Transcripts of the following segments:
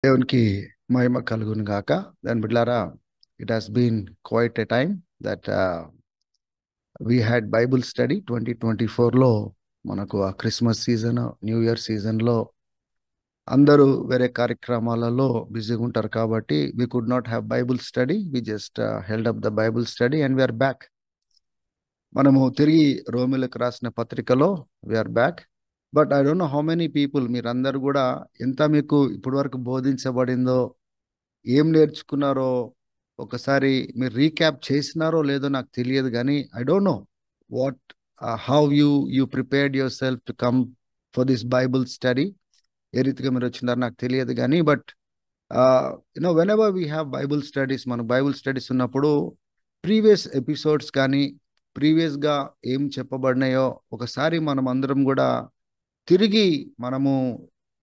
దేవునికి మహిమ కలుగును గాక. దాని బిడ్లారా, it has been quite a time that we had Bible study 2024లో. మనకు ఆ క్రిస్మస్ సీజన్, న్యూ ఇయర్ సీజన్లో అందరూ వేరే కార్యక్రమాలలో బిజీగా ఉంటారు కాబట్టి we could not have Bible study. We just held up the Bible study and we're back. మనము తిరిగి రోమిలకు రాసిన పత్రికలో we're back. But I don't know how many people, మీరందరూ కూడా ఎంత మీకు ఇప్పటి వరకు బోధించబడిందో, ఏం నేర్చుకున్నారో ఒకసారి మీరు రీక్యాప్ చేసినారో లేదో నాకు తెలియదు, కానీ I don't know what how you prepared yourself to come for this Bible study. ఏ రీతిగా మీరు వచ్చినారో నాకు తెలియదు, కానీ but whenever we have Bible studies, మన బైబుల్ స్టడీస్ ఉన్నప్పుడు ప్రీవియస్ ఎపిసోడ్స్ కానీ ప్రీవియస్గా ఏం చెప్పబడినాయో ఒకసారి మనం అందరం కూడా తిరిగి మనము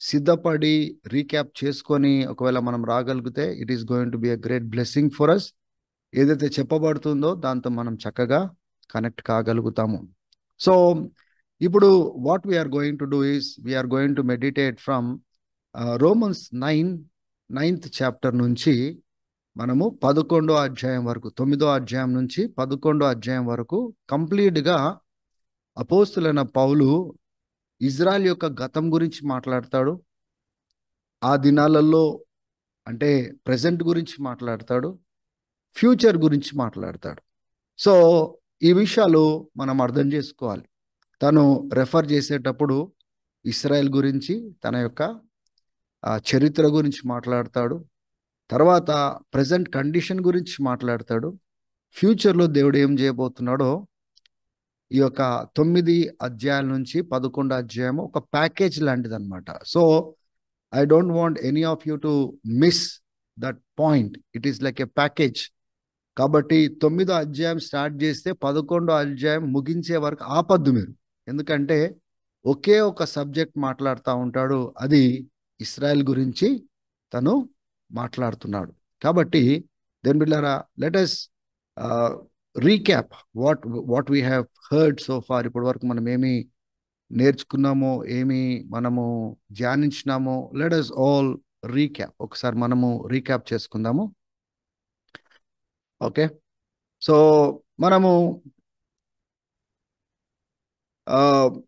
సిద్ధపడి రీక్యాప్ చేసుకొని ఒకవేళ మనం రాగలిగితే it is going to be a great blessing for us. ఏదైతే చెప్పబడుతుందో దాంతో మనం చక్కగా కనెక్ట్ కాగలుగుతాము. సో ఇప్పుడు what we're going to do is we're going to meditate from Romans 9th chapter నుంచి మనము 11వ అధ్యాయం వరకు, 9వ అధ్యాయం నుంచి 11వ అధ్యాయం వరకు కంప్లీట్గా అపోస్తులైన పౌలు ఇజ్రాయెల్ యొక్క గతం గురించి మాట్లాడతాడు. ఆ దినాలలో అంటే ప్రెజెంట్ గురించి మాట్లాడతాడు, ఫ్యూచర్ గురించి మాట్లాడతాడు. సో ఈ విషయాలు మనం అర్థం చేసుకోవాలి. తను రెఫర్ చేసేటప్పుడు ఇస్రాయెల్ గురించి, తన యొక్క చరిత్ర గురించి మాట్లాడతాడు. తర్వాత ప్రెజెంట్ కండిషన్ గురించి మాట్లాడతాడు. ఫ్యూచర్లో దేవుడు ఏం చేయబోతున్నాడో ఈ యొక్క 9 అధ్యాయాల నుంచి 11 అధ్యాయం ఒక ప్యాకేజ్ లాంటిది అనమాట. So I don't want any of you to miss that point. It is like a package. కాబట్టి 9వ అధ్యాయం స్టార్ట్ చేస్తే 11వ అధ్యాయం ముగించే వరకు ఆపద్దు మీరు. ఎందుకంటే ఒకే ఒక సబ్జెక్ట్ మాట్లాడుతూ ఉంటాడు, అది ఇస్రాయెల్ గురించి తను మాట్లాడుతున్నాడు. కాబట్టి దెన్ బిడ్లారా, let us recap what we have heard so far. ఇప్పటి వరకు మనం ఏమి నేర్చుకున్నామో, ఏమి మనము ధ్యానించినామో, లెట్ us ఆల్ రీక్యాప్. ఒకసారి మనము రీక్యాప్ చేసుకుందాము. ఓకే, సో మనము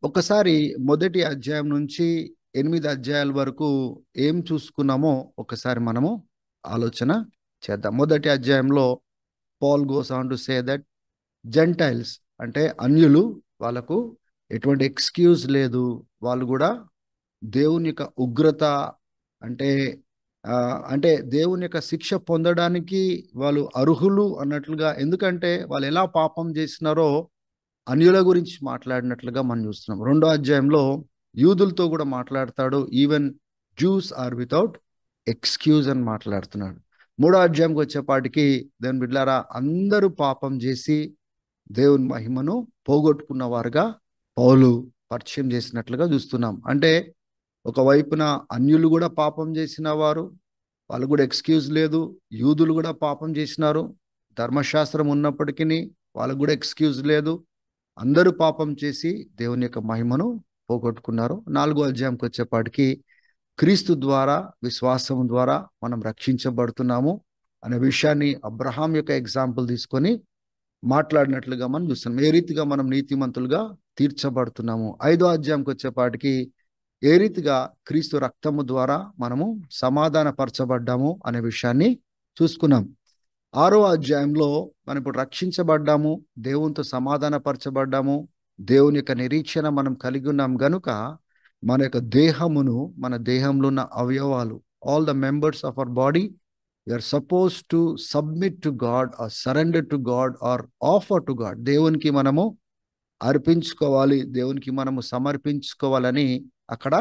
ఒకసారి మొదటి అధ్యాయం నుంచి 8 అధ్యాయాల వరకు ఏం చూసుకున్నామో ఒకసారి మనము ఆలోచన చేద్దాం. మొదటి అధ్యాయంలో Paul goes on to say that Gentiles అంటే అన్యులు, వాళ్ళకు ఎటువంటి ఎక్స్క్యూజ్ లేదు. వాళ్ళు కూడా దేవుని యొక్క ఉగ్రత అంటే అంటే దేవుని యొక్క శిక్ష పొందడానికి వాళ్ళు అర్హులు అన్నట్లుగా. ఎందుకంటే వాళ్ళు ఎలా పాపం చేసినారో అన్యుల గురించి మాట్లాడినట్లుగా మనం చూస్తున్నాం. 2వ అధ్యాయంలో యూదులతో కూడా మాట్లాడతాడు. Even Jews are without excuse అని మాట్లాడుతున్నాడు. 3వ అధ్యాయంకి వచ్చేపాటికి దేవుని బిడ్డలారా, అందరూ పాపం చేసి దేవుని మహిమను పోగొట్టుకున్న వారుగా పౌలు పరిచయం చేసినట్లుగా చూస్తున్నాం. అంటే ఒకవైపున అన్యులు కూడా పాపం చేసిన వారు, వాళ్ళు కూడా ఎక్స్క్యూజ్ లేదు. యూదులు కూడా పాపం చేసినారు, ధర్మశాస్త్రం ఉన్నప్పటికీ వాళ్ళకు కూడా ఎక్స్క్యూజ్ లేదు. అందరూ పాపం చేసి దేవుని యొక్క మహిమను పోగొట్టుకున్నారు. 4వ అధ్యాయంకి వచ్చేపాటికి క్రీస్తు ద్వారా, విశ్వాసం ద్వారా మనం రక్షించబడుతున్నాము అనే విషయాన్ని అబ్రహాం యొక్క ఎగ్జాంపుల్ తీసుకొని మాట్లాడినట్లుగా మనం చూస్తున్నాం. ఏ రీతిగా మనం నీతిమంతులుగా తీర్చబడుతున్నాము. 5వ అధ్యాయంకి వచ్చేపాటికి ఏ రీతిగా క్రీస్తు రక్తము ద్వారా మనము సమాధానపరచబడ్డాము అనే విషయాన్ని చూసుకున్నాం. 6వ అధ్యాయంలో మనం ఇప్పుడు రక్షించబడ్డాము, దేవునితో సమాధానపరచబడ్డాము, దేవుని యొక్క నిరీక్షణ మనం కలిగి ఉన్నాం గనుక మన యొక్క దేహమును, మన దేహంలో ఉన్న అవయవాలు, all the members of our body, we are supposed to submit to God or surrender to God or offer to God. దేవునికి మనము అర్పించుకోవాలి, దేవునికి మనము సమర్పించుకోవాలని అక్కడ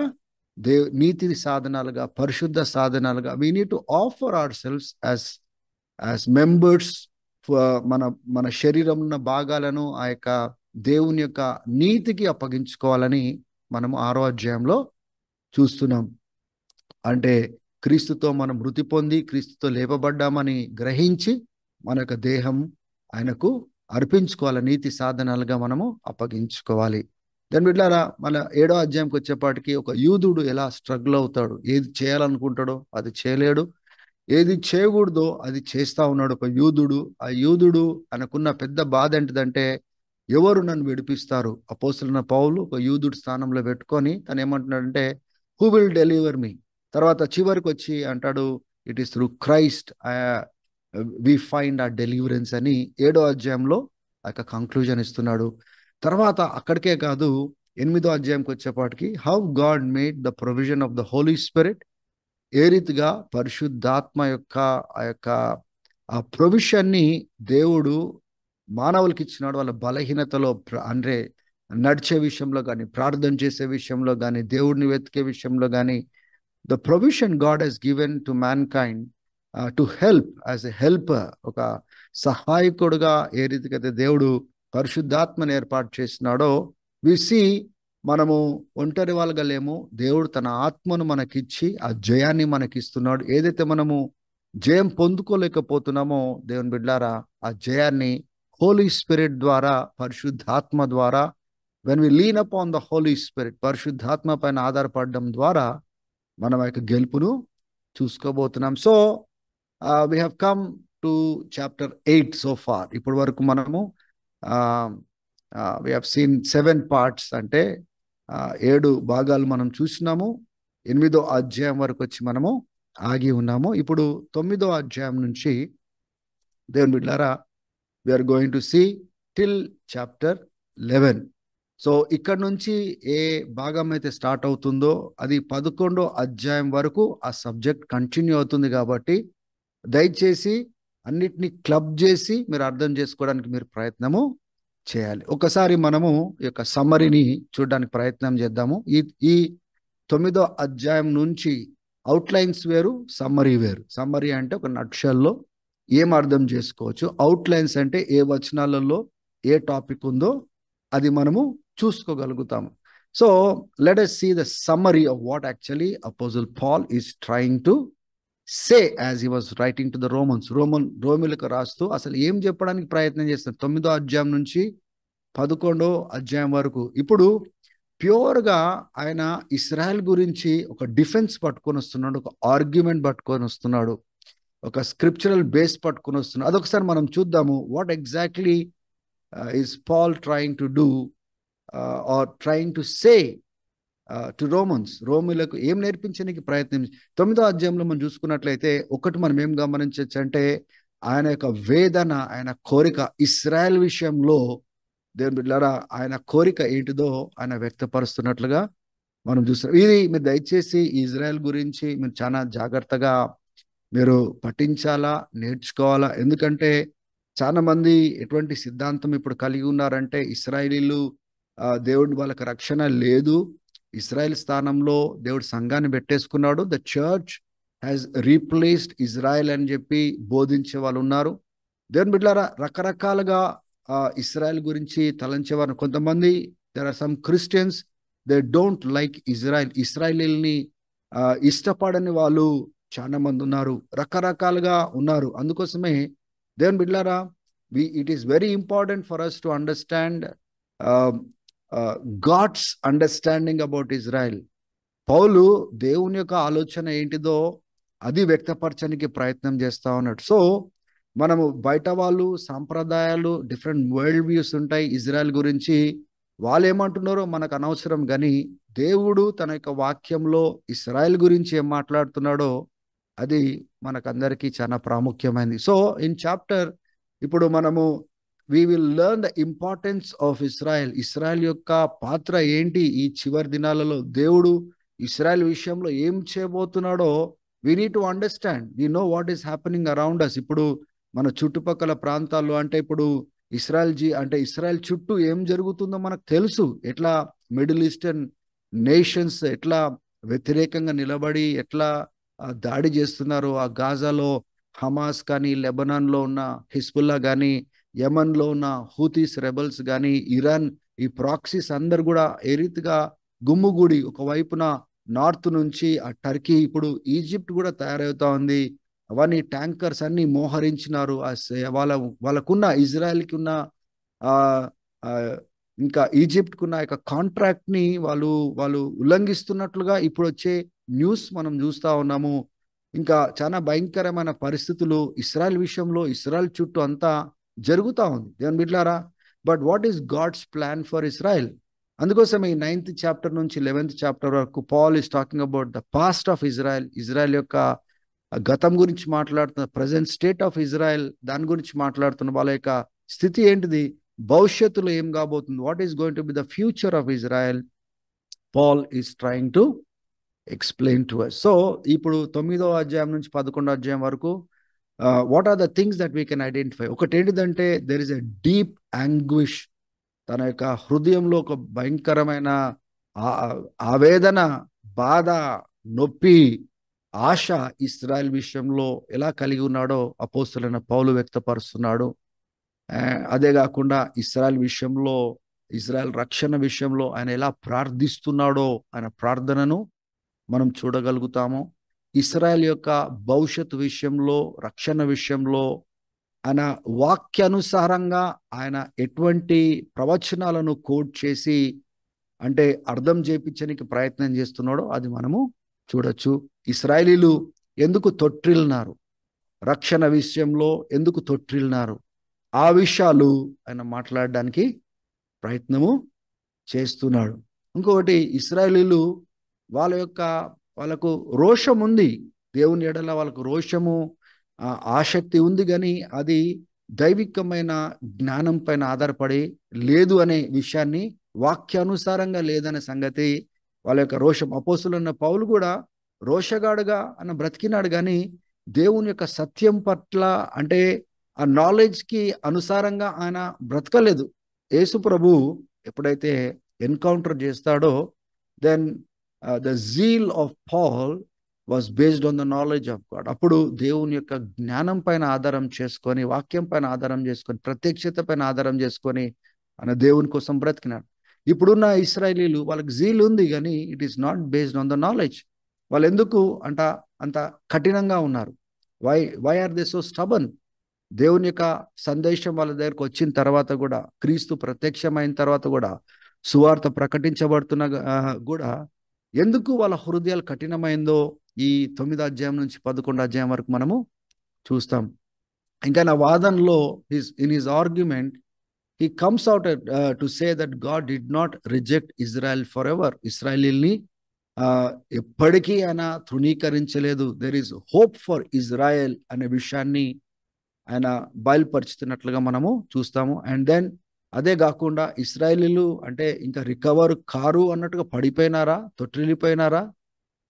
నీతి సాధనాలుగా, పరిశుద్ధ సాధనాలుగా we need to offer ourselves as members. మన శరీరం ఉన్న భాగాలను ఆ యొక్క దేవుని యొక్క నీతికి అప్పగించుకోవాలని మనము 6వ అధ్యాయంలో చూస్తున్నాం. అంటే క్రీస్తుతో మనం మృతి పొంది క్రీస్తుతో లేపబడ్డామని గ్రహించి మన యొక్క దేహం ఆయనకు అర్పించుకోవాలి, నీతి సాధనాలుగా మనము అప్పగించుకోవాలి. దాని బిడ్డారా మన 7వ అధ్యాయంకి వచ్చేపాటికి ఒక యూదుడు ఎలా స్ట్రగుల్ అవుతాడు, ఏది చేయాలనుకుంటాడో అది చేయలేడు, ఏది చేయకూడదో అది చేస్తా ఉన్నాడు ఒక యూదుడు. ఆ యూదుడు అనుకున్న పెద్ద బాధ ఏంటిదంటే ఎవరు నన్ను విడిపిస్తారు. అపోస్తలున్న పౌలు ఒక యూదుడు స్థానంలో పెట్టుకొని తను ఏమంటున్నాడంటే హూ విల్ డెలివర్ మీ. తర్వాత చివరికి వచ్చి అంటాడు it is through Christ we find a deliverance అని 7వ అధ్యాయంలో ఆ కంక్లూజన్ ఇస్తున్నాడు. తర్వాత అక్కడికే కాదు 8వ అధ్యాయంకి వచ్చేపాటికి how God made the provision of the Holy Spirit, ఏ రీతిగా పరిశుద్ధాత్మ యొక్క ఆ యొక్క ఆ ప్రొవిషన్ని దేవుడు మానవులకి ఇచ్చినాడు. వాళ్ళ బలహీనతలో అంటే నడిచే విషయంలో కానీ, ప్రార్థన చేసే విషయంలో కానీ, దేవుడిని వెతికే విషయంలో కానీ, the provision God has given to mankind to help as a helper, ఒక సహాయకుడుగా ఏ రీతిగా దేవుడు పరిశుద్ధాత్మను ఏర్పాటు చేసినాడో వి సీ. మనము ఒంటరి వాళ్ళగా లేము, దేవుడు తన ఆత్మను మనకిచ్చి ఆ జయాన్ని మనకిస్తున్నాడు. ఏదైతే మనము జయం పొందుకోలేకపోతున్నామో దేవుని బిడ్డారా ఆ జయాన్ని హోలీ స్పిరిట్ ద్వారా, పరిశుద్ధాత్మ ద్వారా, when we lean up on the Holy Spirit, పరిశుద్ధాత్మ పైన ఆధారపడడం ద్వారా మనం యొక్క గెలుపును చూసుకోబోతున్నాం. So we have come to chapter 8 so far. ఇప్పటి వరకు మనము వి హ్యావ్ సీన్ 7 పార్ట్స్, అంటే 7 భాగాలు మనం చూసినాము. 8వ అధ్యాయం వరకు వచ్చి మనము ఆగి ఉన్నాము. ఇప్పుడు 9వ అధ్యాయం నుంచి దేవుని బిడ్డారా we are going to see till chapter 11. So ఇక్కడ నుంచి ఏ భాగం అయితే స్టార్ట్ అవుతుందో అది 11వ అధ్యాయం వరకు ఆ సబ్జెక్ట్ కంటిన్యూ అవుతుంది. కాబట్టి దయచేసి అన్నిటినీ క్లబ్ చేసి మీరు అర్థం చేసుకోవడానికి మీరు ప్రయత్నము చేయాలి. ఒకసారి మనము ఈ యొక్క సమ్మరీని చూడడానికి ప్రయత్నం చేద్దాము. ఈ 9వ అధ్యాయం నుంచి అవుట్లైన్స్ వేరు, సమ్మరీ వేరు. సమ్మరీ అంటే ఒక నక్షల్లో ఏం అర్థం చేసుకోవచ్చు, అవుట్లైన్స్ అంటే ఏ వచనాలలో ఏ టాపిక్ ఉందో అది మనము చూసుకోగలుగుతాము. So let us see the summary of what actually Apostle Paul is trying to say as he was writing to the Romans. రోమిలకు రాస్తూ అసలు ఏం చెప్పడానికి ప్రయత్నం చేస్తారు 9వ అధ్యాయం నుంచి 11వ అధ్యాయం వరకు. ఇప్పుడు ప్యూర్గా ఆయన ఇస్రాయల్ గురించి ఒక డిఫెన్స్ పట్టుకొని వస్తున్నాడు, ఒక ఆర్గ్యుమెంట్ పట్టుకొని వస్తున్నాడు, ఒక స్క్రిప్చరల్ బేస్ పట్టుకొని వస్తున్నాడు. అదొకసారి మనం చూద్దాము. What exactly is Paul trying to do or trying to say to Romans. రోమిలకు ఏం నేర్పించడానికి ప్రయత్నం. 9వ అధ్యాయంలో మనం చూసుకున్నట్లయితే ఒకటి మనం ఏం గమనించవచ్చు అంటే ఆయన యొక్క వేదన, ఆయన కోరిక ఇస్రాయల్ విషయంలో దేవుని బిడ్డలారా ఆయన కోరిక ఏంటిదో ఆయన వ్యక్తపరుస్తున్నట్లుగా మనం చూస్తాం. ఇది మీరు దయచేసి ఇజ్రాయెల్ గురించి మీరు చాలా జాగ్రత్తగా మీరు పఠించాలా, నేర్చుకోవాలా. ఎందుకంటే చాలా మంది ఎటువంటి సిద్ధాంతం ఇప్పుడు కలిగి ఉన్నారంటే ఇస్రాయేలీలు దేవుడు వాళ్ళకి రక్షణ లేదు, ఇస్రాయెల్ స్థానంలో దేవుడు సంఘాన్ని పెట్టేసుకున్నాడు, the church has replaced Israel అని చెప్పి బోధించే వాళ్ళు ఉన్నారు. దేవుని బిడ్డలారా రకరకాలుగా ఇస్రాయెల్ గురించి తలంచేవారు కొంతమంది. There are some Christians they don't like Israel, ఇస్రాయేలీల్ని ఇష్టపడని వాళ్ళు చాలా మంది ఉన్నారు, రకరకాలుగా ఉన్నారు. అందుకోసమే దేవుని బిడ్డలారా it is very important for us to understand God's understanding about Israel. పౌలు దేవుని యొక్క ఆలోచన ఏంటిదో అది వ్యక్తపరచడానికి ప్రయత్నం చేస్తా ఉన్నాడు. సో మనము బయట వాళ్ళు సాంప్రదాయాలు, డిఫరెంట్ వరల్డ్ వ్యూస్ ఉంటాయి ఇజ్రాయెల్ గురించి, వాళ్ళు ఏమంటున్నారో మనకు అనవసరం. కానీ దేవుడు తన యొక్క వాక్యంలో ఇస్రాయెల్ గురించి ఏం మాట్లాడుతున్నాడో అది మనకందరికీ చాలా ప్రాముఖ్యమైనది. సో ఇన్ చాప్టర్ ఇప్పుడు మనము we will learn the importance of Israel. Israel యొక్క పాత్ర ఏంటి ఈ చివరి దినాలలో, దేవుడు ఇస్రాయెల్ విషయంలో ఏం చేయబోతున్నాడో we need to understand. We know what is happening around us. ఇప్పుడు మన చుట్టుపక్కల ప్రాంతాల్లో అంటే ఇప్పుడు ఇస్రాయెల్ చుట్టూ ఏం జరుగుతుందో మనకు తెలుసు. ఎట్లా మిడిల్ ఈస్టర్న్ నేషన్స్ ఎట్లా వ్యతిరేకంగా నిలబడి ఎట్లా దాడి చేస్తున్నారు. ఆ గాజాలో హమాస్ కానీ, లెబనాన్లో ఉన్న హిజ్బుల్లా కానీ, యమన్లో ఉన్న హూతీస్ రెబల్స్ కానీ, ఇరాన్ ఈ ప్రాక్సీస్ అందరు కూడా ఏ రీతిగా గుమ్ముగూడి ఒకవైపున నార్త్ నుంచి ఆ టర్కీ, ఇప్పుడు ఈజిప్ట్ కూడా తయారవుతా ఉంది. అవన్నీ ట్యాంకర్స్ అన్ని మోహరించినారు. వాళ్ళకున్న ఇజ్రాయెల్కి ఉన్న ఇంకా ఈజిప్ట్కున్న యొక్క కాంట్రాక్ట్ని వాళ్ళు వాళ్ళు ఉల్లంఘిస్తున్నట్లుగా ఇప్పుడు వచ్చే న్యూస్ మనం చూస్తూ ఉన్నాము. ఇంకా చాలా భయంకరమైన పరిస్థితులు ఇస్రాయల్ విషయంలో, ఇస్రాయల్ చుట్టూ అంతా జరుగుతూ ఉంది దేవుని బిడ్డలారా. But what is God's plan for Israel? అందుకోసం ఈ 9th చాప్టర్ నుంచి 11th చాప్టర్ వరకు Paul is talking about the past of Israel, Israel యొక్క గతం గురించి మాట్లాడుతున్న, ప్రజెంట్ స్టేట్ ఆఫ్ ఇజ్రాయెల్ దాని గురించి మాట్లాడుతున్న, వాళ్ళ యొక్క స్థితి ఏంటిది, భవిష్యత్తులో ఏం కాబోతుంది, what is going to be the future of Israel, Paul is trying to explain to us. So ఇప్పుడు 9వ అధ్యాయం నుంచి 11వ అధ్యాయం వరకు what are the things that we can identify. ఒకటి ఏంటిదంటే there is a deep anguish. తన యొక్క హృదయంలో ఒక భయంకరమైన ఆవేదన, బాధ, నొప్పి, ఆశ ఇస్రాయల్ విషయంలో ఎలా కలిగి ఉన్నాడో అపోస్తలుడైన పౌలు వ్యక్తపరుస్తున్నాడు. అదే కాకుండా ఇస్రాయల్ విషయంలో, ఇజ్రాయెల్ రక్షణ విషయంలో ఆయన ఎలా ప్రార్థిస్తున్నాడో ఆయన ప్రార్థనను మనం చూడగలుగుతాము. ఇస్రాయెల్ యొక్క భవిష్యత్తు విషయంలో, రక్షణ విషయంలో ఆయన వాక్యానుసారంగా ఆయన ఎటువంటి ప్రవచనాలను కోట్ చేసి అంటే అర్థం చేయించడానికి ప్రయత్నం చేస్తున్నాడో అది మనము చూడొచ్చు. ఇశ్రాయేలీలు ఎందుకు తొట్టిల్లినారు, రక్షణ విషయంలో ఎందుకు తొట్టిల్లినారు, ఆ విషయాలు ఆయన మాట్లాడడానికి ప్రయత్నము చేస్తున్నాడు. ఇంకొకటి, ఇశ్రాయేలీలు వాళ్ళకు రోషం ఉంది, దేవుని ఎడల వాళ్ళకు రోషము, ఆసక్తి ఉంది, కానీ అది దైవికమైన జ్ఞానం పైన ఆధారపడి లేదు అనే విషయాన్ని, వాక్యానుసారంగా లేదనే సంగతి వాళ్ళ యొక్క రోషం. అపోస్తలుడైన పౌలు కూడా రోషగాడుగా ఆయన బ్రతికినాడు, కానీ దేవుని యొక్క సత్యం పట్ల అంటే ఆ నాలెడ్జ్కి అనుసారంగా ఆయన బ్రతకలేదు. యేసు ప్రభు ఎప్పుడైతే ఎన్కౌంటర్ చేస్తాడో then the zeal of Paul was based on the knowledge of God. అప్పుడు దేవుని యొక్క జ్ఞానం పైన ఆధారం చేసుకొని, వాక్యం పైన ఆధారం చేసుకొని, ప్రత్యక్షత పైన ఆధారం చేసుకొని ఆయన దేవుని కోసం బ్రతికినాడు. ఇప్పుడున్న ఇశ్రాయేలీలు వాళ్ళకి జీల్ ఉంది, కానీ it is not based on the knowledge. వాళ్ళు ఎందుకు అంత కఠినంగా ఉన్నారు? Why are they so stubborn? దేవుని యొక్క సందేశం వాళ్ళ దగ్గరకు వచ్చిన తర్వాత కూడా, క్రీస్తు ప్రత్యక్షమైన తర్వాత కూడా, సువార్త ప్రకటించబడుతున్న కూడా ఎందుకు వాళ్ళ హృదయాలు కఠినమైందో ఈ 9వ అధ్యాయం నుంచి 11వ అధ్యాయం వరకు మనము చూస్తాం. ఇంకా నా వాదనలో in his argument he comes out to say that God did not reject Israel forever. ఇశ్రాయేలీల్ని ఎప్పటికీ ఆయన తృణీకరించలేదు. There is hope for Israel అనే విషయాన్ని ఆయన బయలుపరుచుతున్నట్లుగా మనము చూస్తాము. అండ్ దెన్ అదే కాకుండా ఇశ్రాయేలీలు అంటే ఇంకా రికవర్ కారు అన్నట్టుగా పడిపోయినారా, తొట్టిల్లిపోయినారా?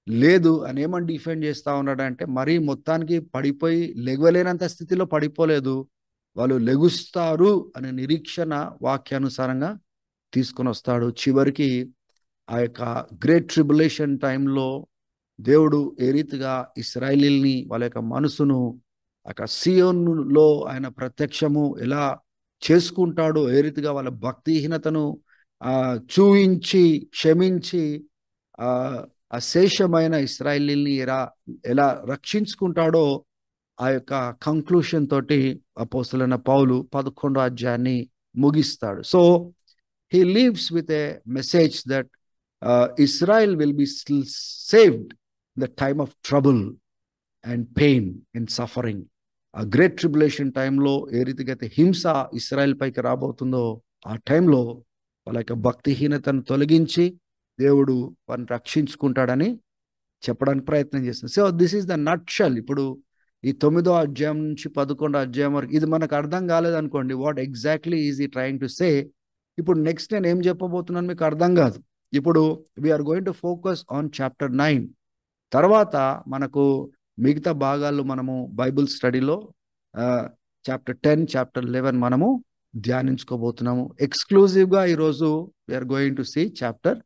లేదు అని ఏమని డిఫెండ్ చేస్తా ఉన్నాడంటే, మరీ మొత్తానికి పడిపోయి లెగవలేనంత స్థితిలో పడిపోలేదు, వాళ్ళు లెగుస్తారు అనే నిరీక్షణ వాక్యానుసారంగా తీసుకొని వస్తాడు. చివరికి ఆ యొక్క గ్రేట్ ట్రిబులేషన్ టైంలో దేవుడు ఏ రీతిగా ఇశ్రాయేలీల్ని వాళ్ళ యొక్క మనసును సియోనులో ఆయన ప్రత్యక్షము ఎలా చేసుకుంటాడో, ఏ రీతిగా వాళ్ళ భక్తిహీనతను చూయించి క్షమించి అశేషమైన ఇశ్రాయేలీల్ని ఎలా రక్షించుకుంటాడో ఆ యొక్క కంక్లూషన్ తోటి అపోస్తలుడైన పౌలు 11వ అధ్యాయాన్ని ముగిస్తాడు. So he leaves with a message that Israel will be saved in the time of trouble and pain and suffering. ఆ గ్రేట్ ట్రిబులేషన్ టైంలో ఏ రీతిగా అయితే హింస ఇస్రాయల్ పైకి రాబోతుందో ఆ టైంలో వాళ్ళ యొక్క భక్తిహీనతను తొలగించి దేవుడు వారిని రక్షించుకుంటాడని చెప్పడానికి ప్రయత్నం చేస్తుంది. So this is the nutshell. ఇప్పుడు ఈ 9వ అధ్యాయం నుంచి 11వ అధ్యాయం వరకు ఇది మనకు అర్థం కాలేదనుకోండి, what exactly is he trying to say. ఇప్పుడు నెక్స్ట్ నేను ఏం చెప్పబోతున్నాను మీకు అర్థం కాదు. ఇప్పుడు we're going to focus on chapter 9. తర్వాత మనకు మిగతా భాగాలు మనము బైబుల్ స్టడీలో చాప్టర్ 10, చాప్టర్ 11 మనము ధ్యానించుకోబోతున్నాము. ఎక్స్క్లూజివ్గా ఈరోజు we're going to see chapter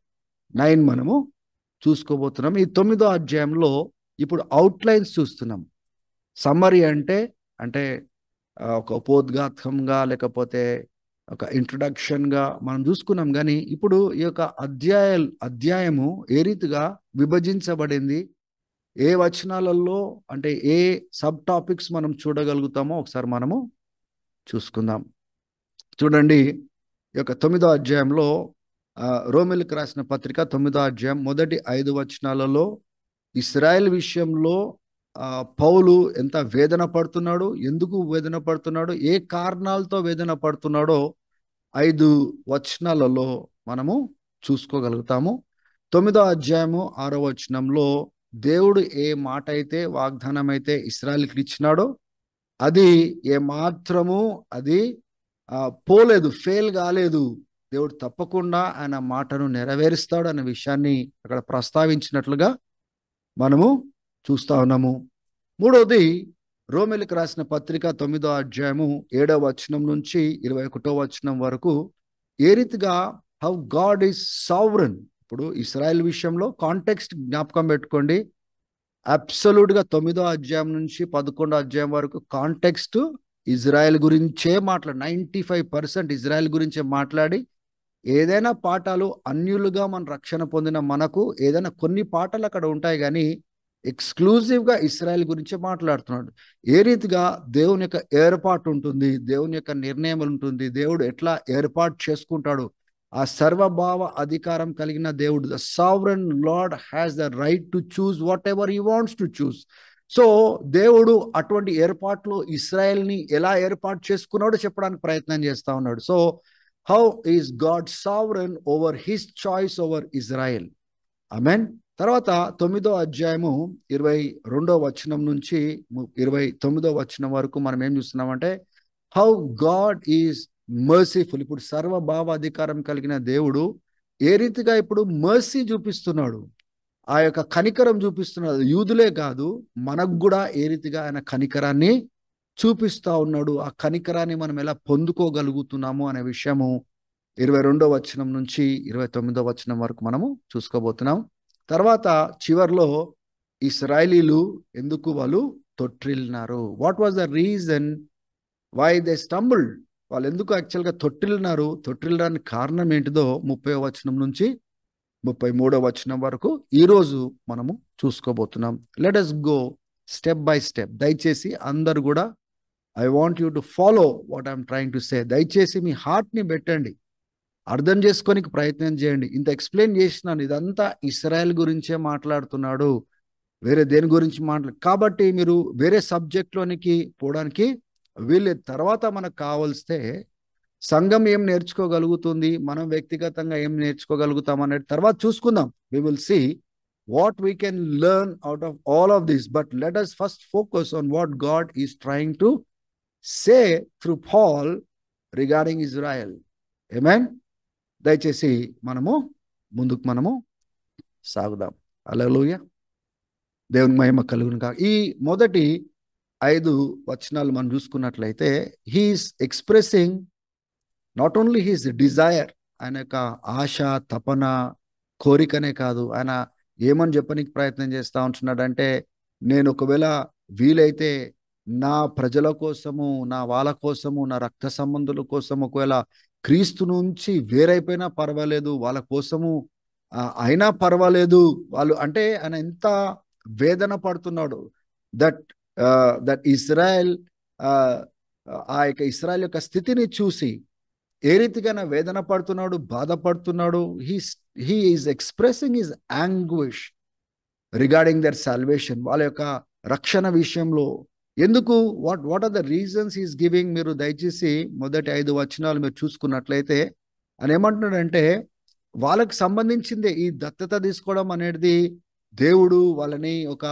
9 మనము చూసుకోబోతున్నాం. ఈ 9వ అధ్యాయంలో ఇప్పుడు అవుట్లైన్స్ చూస్తున్నాం. సమ్మరీ అంటే ఒక ఉపోద్ఘాతంగా లేకపోతే ఒక ఇంట్రొడక్షన్గా మనం చూసుకున్నాం, కానీ ఇప్పుడు ఈ యొక్క అధ్యాయము ఏ రీతిగా విభజించబడింది, ఏ వచనాలలో అంటే ఏ సబ్ టాపిక్స్ మనం చూడగలుగుతామో ఒకసారి మనము చూసుకుందాం. చూడండి, ఈ యొక్క 9వ అధ్యాయంలో రోమిలకు రాసిన పత్రిక 9వ అధ్యాయం మొదటి 5 వచనాలలో ఇశ్రాయేల్ విషయంలో పౌలు ఎంత వేదన పడుతున్నాడు, ఎందుకు వేదన పడుతున్నాడు, ఏ కారణాలతో వేదన పడుతున్నాడో 5 వచనాలలో మనము చూసుకోగలుగుతాము. 9వ అధ్యాయము 6వ వచనంలో దేవుడు ఏ మాట అయితే వాగ్దానం అయితే ఇశ్రాయేలుకి ఇచ్చినాడో అది ఏ మాత్రము అది పోలేదు, ఫెయిల్ కాలేదు. దేవుడు తప్పకుండా ఆయన మాటను నెరవేరుస్తాడు అనే విషయాన్ని అక్కడ ప్రస్తావించినట్లుగా మనము చూస్తా ఉన్నాము. మూడవది, రోమిలకు రాసిన పత్రిక 9వ అధ్యాయము 7వ వచనం నుంచి 21వ వచనం వరకు ఏ రీతిగా హౌ గాడ్ ఈజ్ సావరన్. ఇప్పుడు ఇశ్రాయేల్ విషయంలో కాంటెక్స్ట్ జ్ఞాపకం పెట్టుకోండి. అబ్సల్యూట్గా 9వ అధ్యాయం నుంచి 11వ అధ్యాయం వరకు కాంటెక్స్ట్ ఇజ్రాయెల్ గురించే 95% ఇజ్రాయెల్ గురించే మాట్లాడి, ఏదైనా పాఠాలు అన్యులుగా మన రక్షణ పొందిన మనకు ఏదైనా కొన్ని పాఠాలు అక్కడ ఉంటాయి, కానీ ఎక్స్క్లూజివ్గా ఇశ్రాయెల్ గురించే మాట్లాడుతున్నాడు. ఏ రీతిగా దేవుని యొక్క ఏర్పాటు ఉంటుంది, దేవుని యొక్క నిర్ణయం ఉంటుంది, దేవుడు ఎట్లా ఏర్పాటు చేసుకుంటాడు. ఆ సర్వభావ అధికారం కలిగిన దేవుడు, the sovereign lord has the right to choose what ever he wants to choose. So దేవుడు అటువంటి ఏర్పాట్లు ఇశ్రాయెల్ని ఎలా ఏర్పాటు చేసుకున్నాడో చెప్పడానికి ప్రయత్నం చేస్తా ఉన్నాడు. So how is God sovereign over his choice over Israel. Amen. తర్వాత 9వ అధ్యాయము 22వ వచనం నుంచి 29వ వచనం వరకు మనం ఏం చూస్తున్నామంటే హౌ గాడ్ ఈజ్ మర్సీఫుల్. ఇప్పుడు సర్వభావ అధికారం కలిగిన దేవుడు ఏ రీతిగా ఇప్పుడు మర్సీ చూపిస్తున్నాడు, ఆ యొక్క కనికరం చూపిస్తున్నాడు. యూదులే కాదు, మనకు కూడా ఏ రీతిగా ఆయన కనికరాన్ని చూపిస్తా ఉన్నాడు. ఆ కనికరాన్ని మనం ఎలా పొందుకోగలుగుతున్నాము అనే విషయము 22వ వచనం నుంచి 29వ వచనం వరకు మనము చూసుకోబోతున్నాం. తర్వాత చివర్లో ఇశ్రాయేలీలు ఎందుకు వాళ్ళు తొట్టిల్లినారు, what was the reason why they stumbled, వాళ్ళు ఎందుకు యాక్చువల్గా తొట్టిల్లినారు, తొట్టిల్లడానికి కారణం ఏంటిదో 30వ వచనం నుంచి 33వ వచనం వరకు ఈరోజు మనము చూసుకోబోతున్నాం. Let us go step by step. దయచేసి అందరు కూడా I want you to follow what I'm trying to say. దయచేసి మీ హార్ట్ని పెట్టండి, అర్థం చేసుకోనికి ప్రయత్నం చేయండి. ఇంత ఎక్స్ప్లెయిన్ చేసినాను, ఇదంతా ఇశ్రాయెల్ గురించే మాట్లాడుతున్నాడు, వేరే దేని గురించి కాబట్టి మీరు వేరే సబ్జెక్ట్లోనికి పోవడానికి వీళ్ళు. తర్వాత మనకు కావాల్స్తే సంఘం ఏం నేర్చుకోగలుగుతుంది, మనం వ్యక్తిగతంగా ఏం నేర్చుకోగలుగుతాం అనేది తర్వాత చూసుకుందాం. We will see what we can learn out of all of this. But let us first focus on what God is trying to say through Paul regarding Israel. ఆమేన్. దయచేసి మనము సాగుదాం. హల్లెలూయా. దేవుని మహిమ కలుగును గాక. ఈ మొదటి 5 వచనాలు మనం చూసుకున్నట్లయితే he is expressing not only his desire, ఆయన యొక్క ఆశ, తపన, కోరికనే కాదు, ఆయన ఏమని చెప్పడానికి ప్రయత్నం చేస్తూ ఉంటున్నాడంటే, నేను ఒకవేళ వీలైతే నా ప్రజల కోసము, నా వాళ్ళ కోసము, నా రక్త సంబంధుల కోసం ఒకవేళ క్రీస్తు నుంచి వేరైపోయినా పర్వాలేదు, వాళ్ళ కోసము అయినా పర్వాలేదు. వాళ్ళు అంటే ఆయన ఎంత వేదన పడుతున్నాడు. దట్ ఇజ్రాయెల్, ఆ యొక్క ఇజ్రాయెల్ యొక్క స్థితిని చూసి ఏ రీతిగా వేదన పడుతున్నాడు, బాధపడుతున్నాడు. He is expressing his anguish regarding their salvation, వాళ్ళ యొక్క రక్షణ విషయంలో. ఎందుకు, what are the reasons is giving. మీరు దయచేసి మొదటి 5 వచనాలు మీరు చూసుకున్నట్లయితే ఆయన ఏమంటున్నాడంటే, వాళ్ళకి సంబంధించిందే ఈ దత్తత తీసుకోవడం అనేది. దేవుడు వాళ్ళని ఒక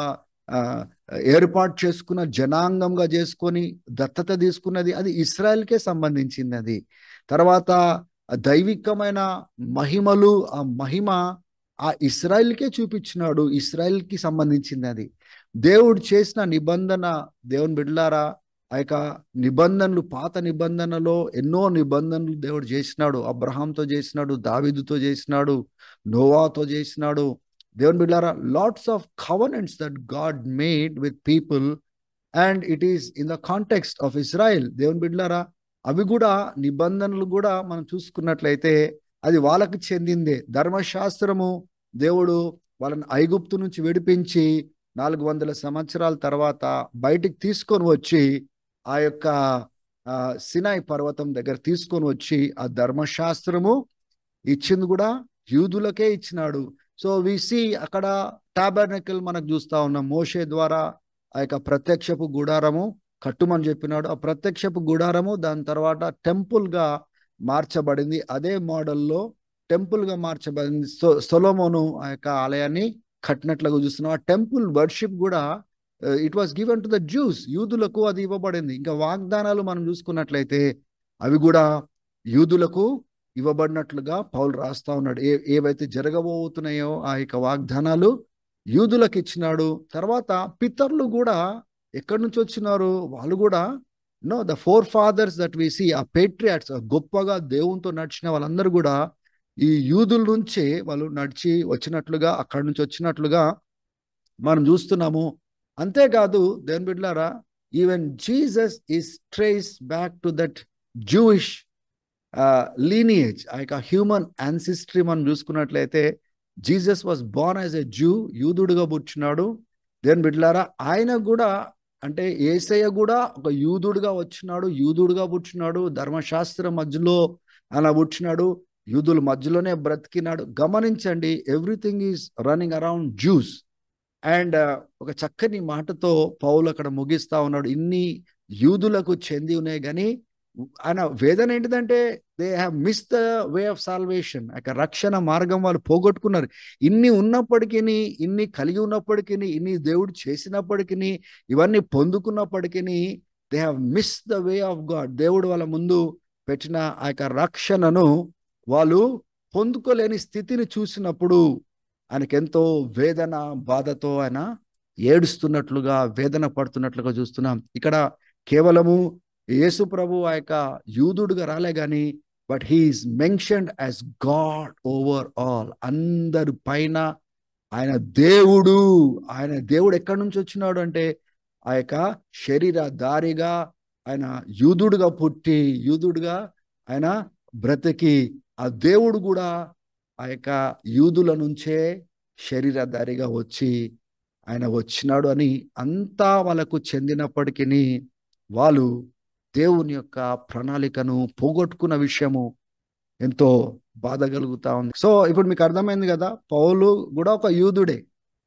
ఏర్పాటు చేసుకున్న జనాంగంగా చేసుకొని దత్తత తీసుకున్నది, అది ఇశ్రాయెల్కే సంబంధించింది. అది తర్వాత దైవికమైన మహిమలు, ఆ మహిమ ఆ ఇశ్రాయెల్కే చూపించినాడు, ఇశ్రాయెల్కి సంబంధించింది అది. దేవుడు చేసిన నిబంధన, దేవుని బిడ్డలారా, ఆ యొక్క నిబంధనలు, పాత నిబంధనలో ఎన్నో నిబంధనలు దేవుడు చేసినాడు. అబ్రహాంతో చేసినాడు, దావీదుతో చేసినాడు, నోవాతో చేసినాడు. దేవుని బిడ్డలారా, lots of covenants that God made with people, and it is in the context of Israel. దేవుని బిడ్డలారా, అవి కూడా నిబంధనలు కూడా మనం చూసుకున్నట్లయితే అది వాళ్ళకి చెందిందే. ధర్మశాస్త్రము దేవుడు వాళ్ళని ఐగుప్తు నుంచి విడిపించి 400 సంవత్సరాల తర్వాత బయటికి తీసుకొని వచ్చి ఆ యొక్క సినాయి పర్వతం దగ్గర తీసుకొని వచ్చి ఆ ధర్మశాస్త్రము ఇచ్చింది కూడా యూదులకే ఇచ్చినాడు. సో వి సీ అక్కడ టాబర్నకిల్ మనకు చూస్తా ఉన్నాం. మోషే ద్వారా ఆ యొక్క ప్రత్యక్షపు గుడారము కట్టుమని చెప్పినాడు. ఆ ప్రత్యక్షపు గుడారము దాని తర్వాత టెంపుల్ గా మార్చబడింది. అదే మోడల్లో టెంపుల్ గా మార్చబడింది. సొలొమోను ఆ యొక్క ఆలయాన్ని కట్టినట్లుగా చూస్తున్నాం. ఆ టెంపుల్ వర్షిప్ కూడా it was given to the juice, యూదులకు అది ఇవ్వబడింది. ఇంకా వాగ్దానాలు మనం చూసుకున్నట్లయితే అవి కూడా యూదులకు ఇవ్వబడినట్లుగా పౌలు రాస్తా ఉన్నాడు. ఏవైతే జరగబోతున్నాయో ఆ యొక్క వాగ్దానాలు యూదులకు ఇచ్చినాడు. తర్వాత పితరులు కూడా ఎక్కడి నుంచి వచ్చినారు? వాళ్ళు కూడా the forefathers that we see, ఆ పేట్రియాట్స్, గొప్పగా దేవునితో నడిచిన వాళ్ళందరూ కూడా ఈ యూదుల నుంచే వాళ్ళు నడిచి వచ్చినట్లుగా, అక్కడి నుంచి వచ్చినట్లుగా మనం చూస్తున్నాము. అంతేకాదు దేవుని బిడ్డలారా, even Jesus is trace back to that Jewish lineage, ఆ యొక్క హ్యూమన్ యాన్సిస్ట్రీ మనం చూసుకున్నట్లయితే Jesus was born as a Jew, యూదుడుగా పుట్టినాడు. దేవుని బిడ్డలారా, ఆయన కూడా అంటే యేసయ్య కూడా ఒక యూదుడుగా వచ్చినాడు, యూదుడుగా పుట్టినాడు, ధర్మశాస్త్రం మధ్యలో అలా పుట్టినాడు, యూదుల మధ్యలోనే బ్రతికినాడు. గమనించండి, everything is running around juice. And ఒక చక్కని మాటతో పౌలు అక్కడ ముగిస్తా ఉన్నాడు. ఇన్ని యూదులకు చెంది ఉన్నాయి, కానీ ఆయన వేదన ఏంటిదంటే they have miss the way of salvation, ఆ రక్షణ మార్గం వాళ్ళు పోగొట్టుకున్నారు. ఇన్ని ఉన్నప్పటికీ, ఇన్ని కలిగి ఉన్నప్పటికీ, ఇన్ని దేవుడు చేసినప్పటికీ, ఇవన్నీ పొందుకున్నప్పటికీ they have miss the way of God. దేవుడు వాళ్ళ ముందు పెట్టిన ఆ యొక్క రక్షణను వాళ్ళు పొందుకోలేని స్థితిని చూసినప్పుడు ఆయనకి ఎంతో వేదన, బాధతో ఆయన ఏడుస్తున్నట్లుగా, వేదన పడుతున్నట్లుగా చూస్తున్నాం. ఇక్కడ కేవలము యేసు ప్రభు ఆ యొక్క యూదుడుగా రాలే కానీ, but he is mentioned as God over all. అందరి పైన ఆయన దేవుడు. ఆయన దేవుడు ఎక్కడి నుంచి వచ్చినాడు అంటే ఆ యొక్క శరీరధారిగా ఆయన యూదుడుగా పుట్టి, యూదుడుగా ఆయన బ్రతికి, ఆ దేవుడు కూడా ఆ యొక్క యూదుల నుంచే శరీరధారిగా వచ్చి ఆయన వచ్చినాడు అని అంతా వాళ్ళకు చెందినప్పటికీ వాళ్ళు దేవుని యొక్క ప్రణాళికను పోగొట్టుకున్న విషయము ఎంతో బాధ కలుగుతా ఉంది. సో ఇప్పుడు మీకు అర్థమైంది కదా, పౌలు కూడా ఒక యూదుడే.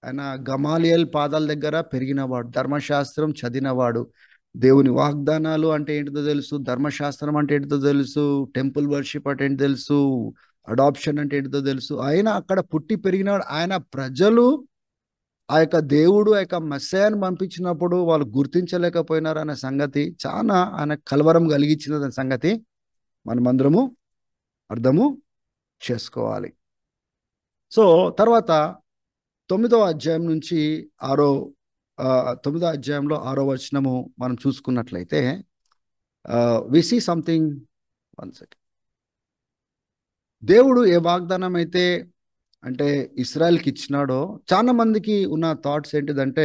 ఆయన గమాలియల్ పాదాల దగ్గర పెరిగినవాడు, ధర్మశాస్త్రం చదివినవాడు, దేవుని వాగ్దానాలు అంటే ఏంటిదో తెలుసు, ధర్మశాస్త్రం అంటే ఏంటిదో తెలుసు, టెంపుల్ వర్షిప్ అంటే ఏంటో తెలుసు, అడాప్షన్ అంటే ఏంటిదో తెలుసు. ఆయన అక్కడ పుట్టి పెరిగినాడు. ఆయన ప్రజలు ఆ యొక్క దేవుడు ఆ యొక్క మెస్సయాను పంపించినప్పుడు వాళ్ళు గుర్తించలేకపోయినారు అనే సంగతి చాలా ఆయన కలవరం కలిగించిన సంగతి మనమందరము అర్థము చేసుకోవాలి. సో తర్వాత 9వ అధ్యాయం నుంచి 9వ అధ్యాయంలో 6వ వచనము మనం చూసుకున్నట్లయితే we see something. One second. దేవుడు ఏ వాగ్దానం అయితే అంటే ఇస్రాయల్కి ఇచ్చినాడో, చాలా మందికి ఉన్న థాట్స్ ఏంటిదంటే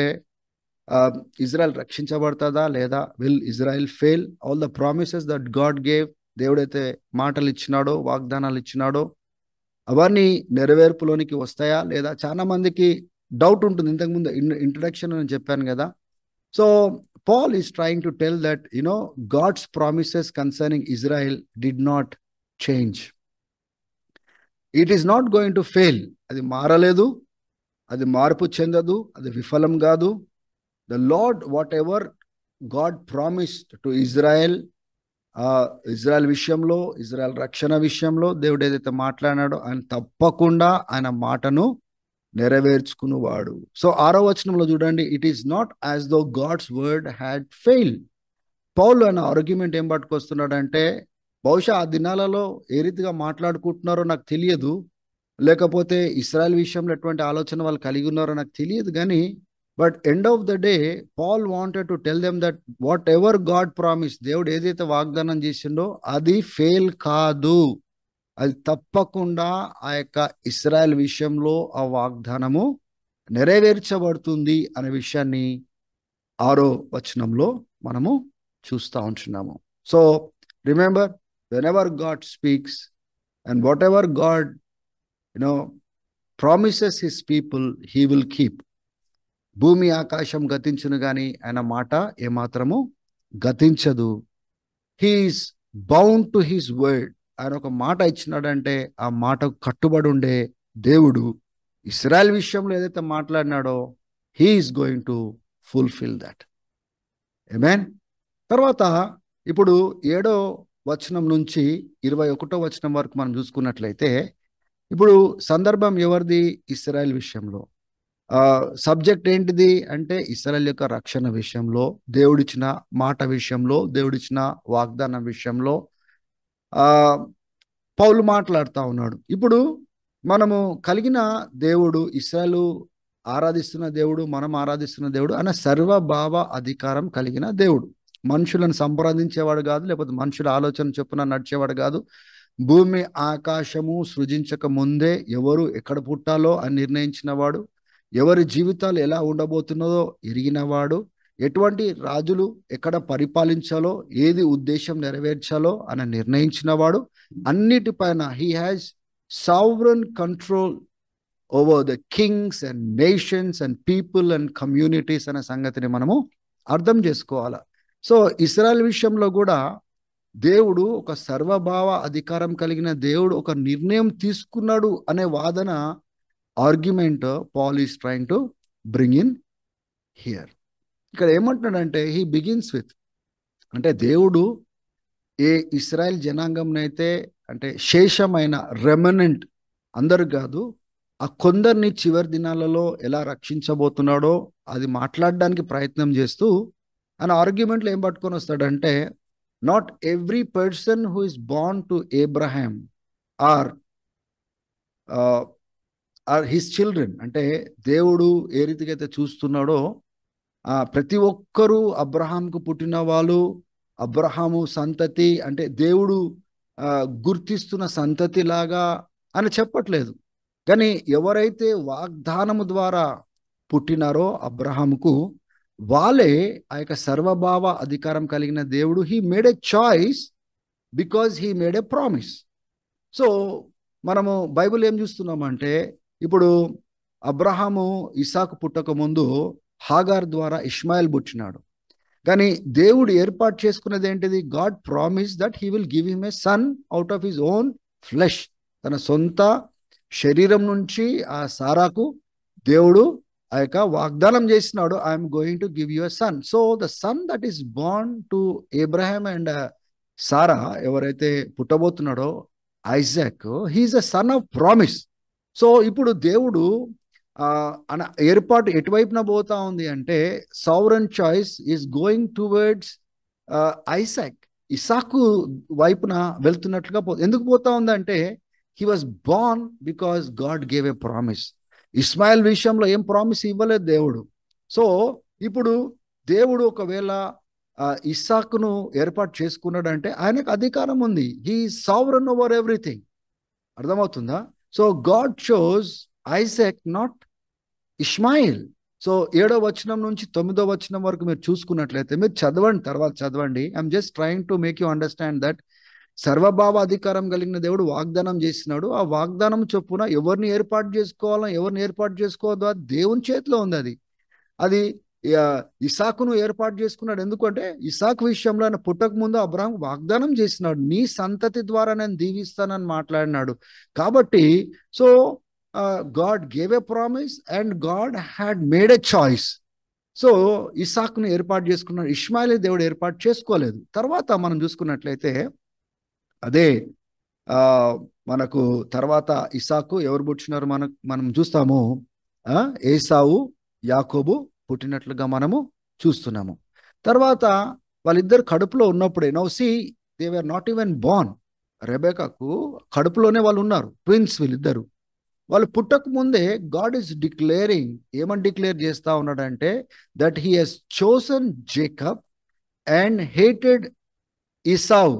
ఇజ్రాయెల్ రక్షించబడుతుందా లేదా, will Israel fail, all the promises that God gave, దేవుడైతే మాటలు ఇచ్చినాడో, వాగ్దానాలు ఇచ్చినాడో అవన్నీ నెరవేర్పులోనికి వస్తాయా లేదా, చాలా మందికి డౌట్ ఉంటుంది. ఇంతకుముందు ఇంట్రడక్షన్ నేను చెప్పాను కదా. So Paul is trying to tell that God's promises concerning Israel did not change. It is not going to fail. అది మారలేదు, అది మార్పు చెందదు, అది విఫలం కాదు. The Lord, whatever God promised to Israel, Israel విషయంలో, ఇజ్రాయెల్ రక్షణ విషయంలో దేవుడు ఏదైతే మాట్లాడాడో ఆయన తప్పకుండా ఆయన మాటను నెరవేర్చుకునేవాడు. సో 6వ వచనంలో చూడండి, it is not as though God's word had fail. పౌలు అన్న ఆర్గ్యుమెంట్ ఏం పట్టుకొస్తున్నాడంటే, బహుశా ఆ దినాలలో ఏ రీతిగా మాట్లాడుకుంటున్నారో నాకు తెలియదు, లేకపోతే ఇస్రాయెల్ విషయంలో ఎటువంటి ఆలోచన వాళ్ళు కలిగి ఉన్నారో నాకు తెలియదు, కానీ but end of the day Paul wanted to tell them that whatever God promise, దేవుడు ఏదైతే వాగ్దానం చేసిండో అది ఫెయిల్ కాదు, అది తప్పకుండా ఆ యొక్క ఇస్రాయెల్ విషయంలో ఆ వాగ్దానము నెరవేర్చబడుతుంది అనే విషయాన్ని 6వ వచనంలో మనము చూస్తూ ఉంటున్నాము. So remember, whenever God speaks and whatever God promises his people, he will keep. భూమి ఆకాశం గతించును గాని ఆయన మాట ఏమాత్రము గతించదు. He's bound to his word. ఆయన ఒక మాట ఇచ్చినాడంటే ఆ మాటకు కట్టుబడి ఉండే దేవుడు ఇశ్రాయేల్ విషయంలో ఏదైతే మాట్లాడినాడో he's going to fulfil that. ఆమేన్. తర్వాత ఇప్పుడు 7వ వచనం నుంచి 21వ వచనం వరకు మనం చూసుకున్నట్లయితే ఇప్పుడు సందర్భం ఎవరిది? ఇశ్రాయేల్ విషయంలో. సబ్జెక్ట్ ఏంటిది అంటే ఇశ్రాయేల్ యొక్క రక్షణ విషయంలో, దేవుడిచ్చిన మాట విషయంలో, దేవుడిచ్చిన వాగ్దానం విషయంలో ఆ పౌలు మాట్లాడుతూ ఉన్నాడు. ఇప్పుడు మనము కలిగిన దేవుడు, ఇశ్రాయేలు ఆరాధిస్తున్న దేవుడు, మనం ఆరాధిస్తున్న దేవుడు అన్న సర్వభావ అధికారం కలిగిన దేవుడు. మనుషులను సంప్రదించేవాడు కాదు, లేకపోతే మనుషుల ఆలోచన చొప్పున నడిచేవాడు కాదు. భూమి ఆకాశము సృజించక ముందే ఎవరు ఎక్కడ పుట్టాలో అని నిర్ణయించిన వాడు, ఎవరి జీవితాలు ఎలా ఉండబోతున్నదో ఎరిగినవాడు, ఎటువంటి రాజులు ఎక్కడ పరిపాలించాలో, ఏది ఉద్దేశం నెరవేర్చాలో అని నిర్ణయించినవాడు. అన్నిటిపైన he has sovereign control over the kings and nations and people and communities అనే సంగతిని మనము అర్థం చేసుకోవాలి. సో ఇశ్రాయేల్ విషయంలో కూడా దేవుడు ఒక సర్వభావ అధికారం కలిగిన దేవుడు ఒక నిర్ణయం తీసుకున్నాడు అనే వాదన, argument Paul is trying to bring in here. ఇక్కడ ఏమంటున్నాడంటే హీ బిగిన్స్ విత్, అంటే దేవుడు ఏ ఇశ్రాయేల్ జనాంగంనైతే అంటే శేషమైన రెమనెంట్ అందరు కాదు, ఆ కొందరిని చివరి దినాలలో ఎలా రక్షించబోతున్నాడో అది మాట్లాడడానికి ప్రయత్నం చేస్తూ ఆయన ఆర్గ్యుమెంట్లో ఏం పట్టుకొని వస్తాడంటే not every person who is born to Abraham or his children. అంటే దేవుడు ఏ రీతిగా అయితే చూస్తున్నాడో ప్రతి ఒక్కరూ అబ్రహాంకు పుట్టిన వాళ్ళు, అబ్రహాము సంతతి అంటే దేవుడు గుర్తిస్తున్న సంతతి లాగా అని చెప్పట్లేదు. కానీ ఎవరైతే వాగ్దానము ద్వారా పుట్టినారో అబ్రహాముకు, వాళ్ళే ఆ యొక్క సర్వభావ అధికారం కలిగిన దేవుడు. He made a choice because he made a promise. So మనము బైబిల్ ఏం చూస్తున్నామంటే ఇప్పుడు అబ్రహాము ఇసాకు పుట్టక ముందు హాగార్ ద్వారా ఇష్మాయిల్ పుట్టినాడు. కానీ దేవుడు ఏర్పాటు చేసుకున్నది ఏంటిది? God promise that he will give him a son out of his own flesh. తన సొంత శరీరం నుంచి ఆ సారాకు దేవుడు ఆ యొక్క వాగ్దానం చేసినాడు, I'm going to give you a son. So the son that is born to Abraham and Sarah, ఎవరైతే పుట్టబోతున్నాడో Isaac, he's a son of promise. So ఇప్పుడు దేవుడు ఏర్పాటు ఎటువైపున పోతా ఉంది అంటే sovereign choice is going towards Isaac, ఇసాకు వైపున వెళ్తున్నట్లుగా ఎందుకు పోతా ఉందంటే he was born because God gave a promise. Ishmael విషయంలో ఏం ప్రామిస్ ఇవ్వలేదు దేవుడు. సో ఇప్పుడు దేవుడు ఒకవేళ ఇస్సాకును ఏర్పాటు చేసుకున్నాడంటే ఆయనకు అధికారం ఉంది. He sovereign over everything. అర్థమవుతుందా? So God chose Isaac not Ishmael. So 7వ వచనం నుంచి 9వ వచనం వరకు మీరు చూసుకున్నట్లయితే మీరు చదవండి, తర్వాత చదవండి. I'm just trying to make you understand that సర్వభావ అధికారం కలిగిన దేవుడు వాగ్దానం చేసినాడు. ఆ వాగ్దానం చొప్పున ఎవరిని ఏర్పాటు చేసుకోవాలో ఎవరిని ఏర్పాటు చేసుకోవద్దు అది దేవుని చేతిలో ఉంది. అది ఇసాకును ఏర్పాటు చేసుకున్నాడు. ఎందుకంటే ఇసాకు విషయంలో ఆయన పుట్టక ముందు అబ్రహాం వాగ్దానం చేసినాడు, నీ సంతతి ద్వారా నేను దీవిస్తానని మాట్లాడినాడు. కాబట్టి so God gave a promise and God had made a choice. So ఇసాకును ఏర్పాటు చేసుకున్నాడు, ఇష్మాయిల్ దేవుడు ఏర్పాటు చేసుకోలేదు. తర్వాత మనం చూసుకున్నట్లయితే అదే మనకు తర్వాత ఇసాకు ఎవరు పుట్టినారు మనం చూస్తాము, ఏసావు యాకోబు పుట్టినట్లుగా మనము చూస్తున్నాము. తర్వాత వాళ్ళిద్దరు కడుపులో ఉన్నప్పుడే, now see they were not even born. రెబెకాకు కడుపులోనే వాళ్ళు ఉన్నారు, ట్విన్స్ వీళ్ళిద్దరు. వాళ్ళు పుట్టక ముందే గాడ్ ఈస్ డిక్లేరింగ్, ఏమని డిక్లేర్ చేస్తా ఉన్నాడంటే that he has chosen Jacob and hated Esau.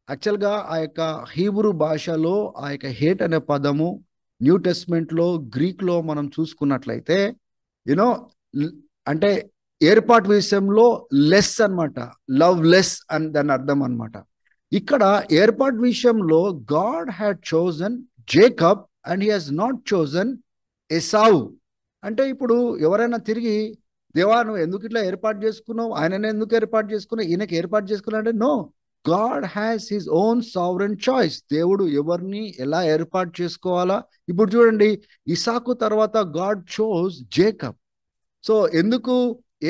యాక్చువల్గా ఆ యొక్క హీబ్రూ భాషలో ఆ యొక్క హేట్ అనే పదము న్యూ టెస్ట్మెంట్లో గ్రీక్లో మనం చూసుకున్నట్లయితే యూనో అంటే ఏర్పాటు విషయంలో లెస్ అన్నమాట, లవ్ లెస్ అని దాని అర్థం అన్నమాట. ఇక్కడ ఏర్పాటు విషయంలో God had chosen Jacob and he has not chosen Esau. అంటే ఇప్పుడు ఎవరైనా తిరిగి దేవా నువ్వు ఎందుకు ఇట్లా ఏర్పాటు చేసుకున్నావు, ఆయననే ఎందుకు ఏర్పాటు చేసుకున్నావు, ఈయనకి ఏర్పాటు చేసుకున్నావు అంటే no, God has his own sovereign choice. దేవుడు ఎవరిని ఎలా ఏర్పాటు చేసుకోవాలా. ఇప్పుడు చూడండి, ఇసాకు తర్వాత గాడ్ చోజ్ జేకబ్. సో ఎందుకు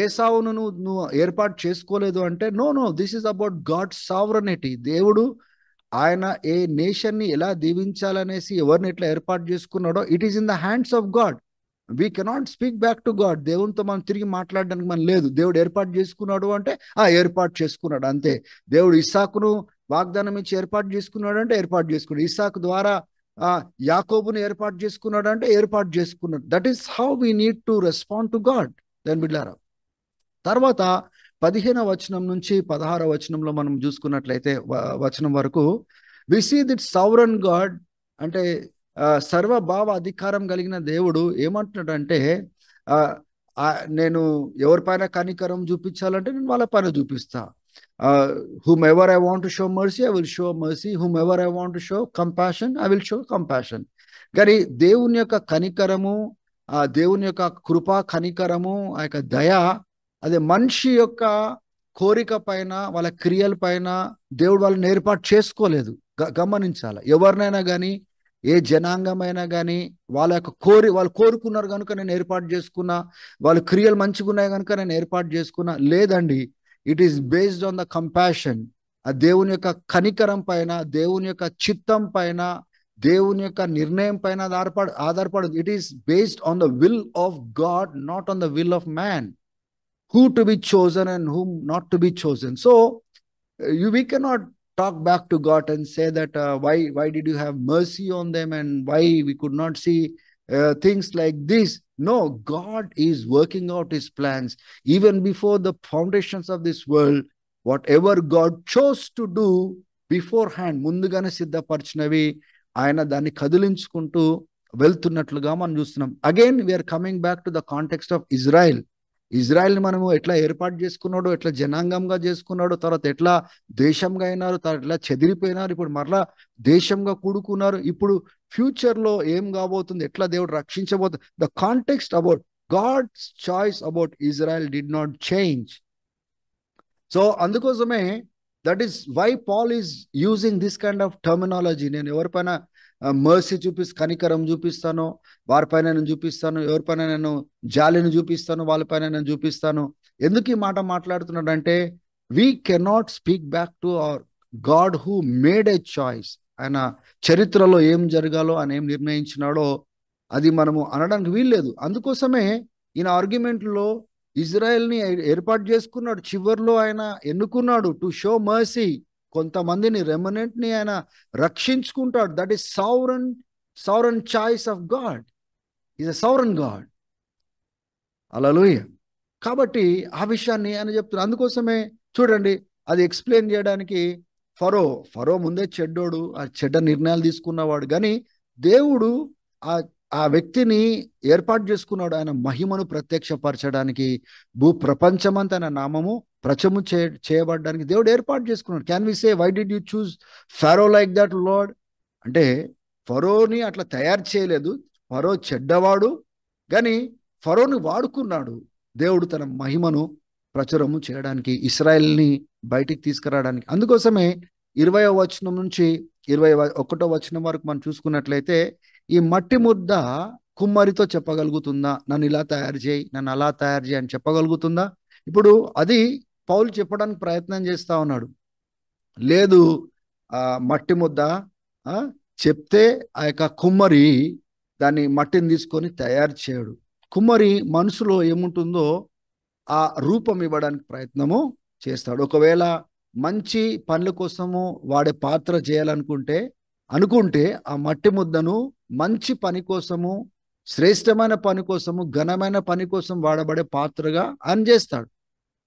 ఏసావును నువ్వు ఏర్పాటు చేసుకోలేదు అంటే, no, this is about God sovereignty. దేవుడు ఆయన ఏ నేషన్ ని ఎలా దీవించాలనేసి ఎవరిని ఎట్లా ఏర్పాటు చేసుకున్నాడో, it is in the hands of God. We cannot speak back to God. దేవునితో మనం తిరిగి మాట్లాడడానికి మనం లేదు. దేవుడు ఏర్పాటు చేసుకున్నాడు అంటే ఏర్పాటు చేసుకున్నాడు అంతే. దేవుడు ఇస్సాకును వాగ్దానం ఇచ్చి ఏర్పాటు చేసుకున్నాడు అంటే ఏర్పాటు చేసుకున్నాడు. ఇస్సాకు ద్వారా యాకోబుని ఏర్పాటు చేసుకున్నాడు అంటే ఏర్పాటు చేసుకున్నాడు. That is how we need to respond to God. దాని బిడ్డారా, తర్వాత 15వ వచనం నుంచి 16వ వచనంలో మనం చూసుకున్నట్లయితే వచనం వరకు వి సీ దిట్ సౌరన్ గాడ్, అంటే సర్వభావ అధికారం కలిగిన దేవుడు ఏమంటున్నాడు అంటే, నేను ఎవరిపైన కనికరం చూపించాలంటే నేను వాళ్ళ పైన చూపిస్తా. whom ever I want to show mercy, I will show mercy. Whomever I want to show compassion, I will show compassion. కానీ దేవుని యొక్క కనికరము, ఆ దేవుని యొక్క కృపా కనికరము, ఆ యొక్క దయ, అదే మనిషి యొక్క కోరిక పైన, వాళ్ళ క్రియల పైన దేవుడు వాళ్ళని ఏర్పాటు చేసుకోలేదు. గమనించాలి. ఎవరినైనా కానీ, ఏ జనాంగమైనా కానీ, వాళ్ళ యొక్క వాళ్ళు కోరుకున్నారు కనుక నేను ఏర్పాటు చేసుకున్నా, వాళ్ళ క్రియలు మంచిగా ఉన్నాయి కనుక నేను ఏర్పాటు చేసుకున్నా, లేదండి. It is based on the compassion. ఆ దేవుని యొక్క కనికరం పైన, దేవుని యొక్క చిత్తం పైన, దేవుని యొక్క నిర్ణయం పైన ఆధారపడదు. It is based on the will of God, not on the will of man, who to be chosen and whom not to be chosen. So we cannot talk back to God and say that why did you have mercy on them and why we could not see things like this. No, God is working out his plans even before the foundations of this world. Whatever God chose to do beforehand, ముందుగానే సిద్ధపరిచినవి ఆయన దాన్ని కదిలించుకుంటూ వెళ్తున్నట్లుగా మనం చూస్తున్నాం. Again we're coming back to the context of Israel. ఇజ్రాయెల్ని మనము ఎట్లా ఏర్పాటు చేసుకున్నాడో, ఎట్లా జనాంగంగా చేసుకున్నాడో, తర్వాత ఎట్లా దేశంగా అయినారు, తర్వాత ఎట్లా చెదిరిపోయినారు, ఇప్పుడు మరలా దేశంగా కూడుకున్నారు. ఇప్పుడు ఫ్యూచర్లో ఏం కాబోతుంది, ఎట్లా దేవుడు రక్షించబోతుంది. The context about God's choice about Israel did not change. So అందుకోసమే that is why Paul is using this kind of terminology. నేను ఎవరిపైన మర్సీ కనికరం చూపిస్తాను, వారిపైన నేను చూపిస్తాను. ఎవరిపైన నేను జాలిని చూపిస్తాను, వాళ్ళపైన నేను చూపిస్తాను. ఎందుకు ఈ మాట మాట్లాడుతున్నాడు అంటే, we cannot speak back to our God who made a choice. ఆయన చరిత్రలో ఏం జరగాలో, ఆయన ఏం నిర్ణయించినాడో అది మనము అనడానికి వీల్లేదు. అందుకోసమే ఈయన ఆర్గ్యుమెంట్లో ఇజ్రాయెల్ని ఏర్పాటు చేసుకున్నాడు. చివరిలో ఆయన ఎన్నుకున్నాడు టు షో మర్సీ. కొంతమందిని, రెమనెంట్ని ఆయన రక్షించుకుంటాడు. That is sovereign choice of God. Is a sovereign God. Hallelujah. కాబట్టి ఆ విషయాన్ని ఆయన చెప్తున్నారు. అందుకోసమే చూడండి, అది ఎక్స్ప్లెయిన్ చేయడానికి ఫరో ముందే చెడ్డోడు, ఆ చెడ్డ నిర్ణయాలు తీసుకున్నవాడు. కానీ దేవుడు ఆ వ్యక్తిని ఏర్పాటు చేసుకున్నాడు ఆయన మహిమను ప్రత్యక్షపరచడానికి. ప్రపంచమంతా ఆయన నామము ప్రచము చేయబడడానికి దేవుడు ఏర్పాటు చేసుకున్నాడు. Can we say why did you choose Pharaoh like that Lord? అంటే ఫరోని అట్లా తయారు చేయలేదు. ఫరో చెడ్డవాడు, కానీ ఫరోని వాడుకున్నాడు దేవుడు తన మహిమను ప్రచురము చేయడానికి, ఇశ్రాయేల్ని బయటికి తీసుకురావడానికి. అందుకోసమే 20వ వచనం నుంచి 21వ వచనం వరకు మనం చూసుకున్నట్లయితే, ఈ మట్టి ముద్ద కుమ్మరితో చెప్పగలుగుతుందా, నన్ను ఇలా తయారు చేయి, నన్ను అలా తయారు చేయి అని చెప్పగలుగుతుందా? ఇప్పుడు అది పౌలు చెప్పడానికి ప్రయత్నం చేస్తా ఉన్నాడు. లేదు, మట్టి ముద్ద చెప్తే ఆ యొక్క కుమ్మరి దాన్ని మట్టిని తీసుకొని తయారు చేయడు. కుమ్మరి మనసులో ఏముంటుందో ఆ రూపం ఇవ్వడానికి ప్రయత్నము చేస్తాడు. ఒకవేళ మంచి పనుల కోసము వాడే పాత్ర చేయాలనుకుంటే ఆ మట్టి ముద్దను మంచి పని కోసము, శ్రేష్టమైన పని కోసము, ఘనమైన పని కోసం వాడబడే పాత్రగా ఆయన చేస్తాడు.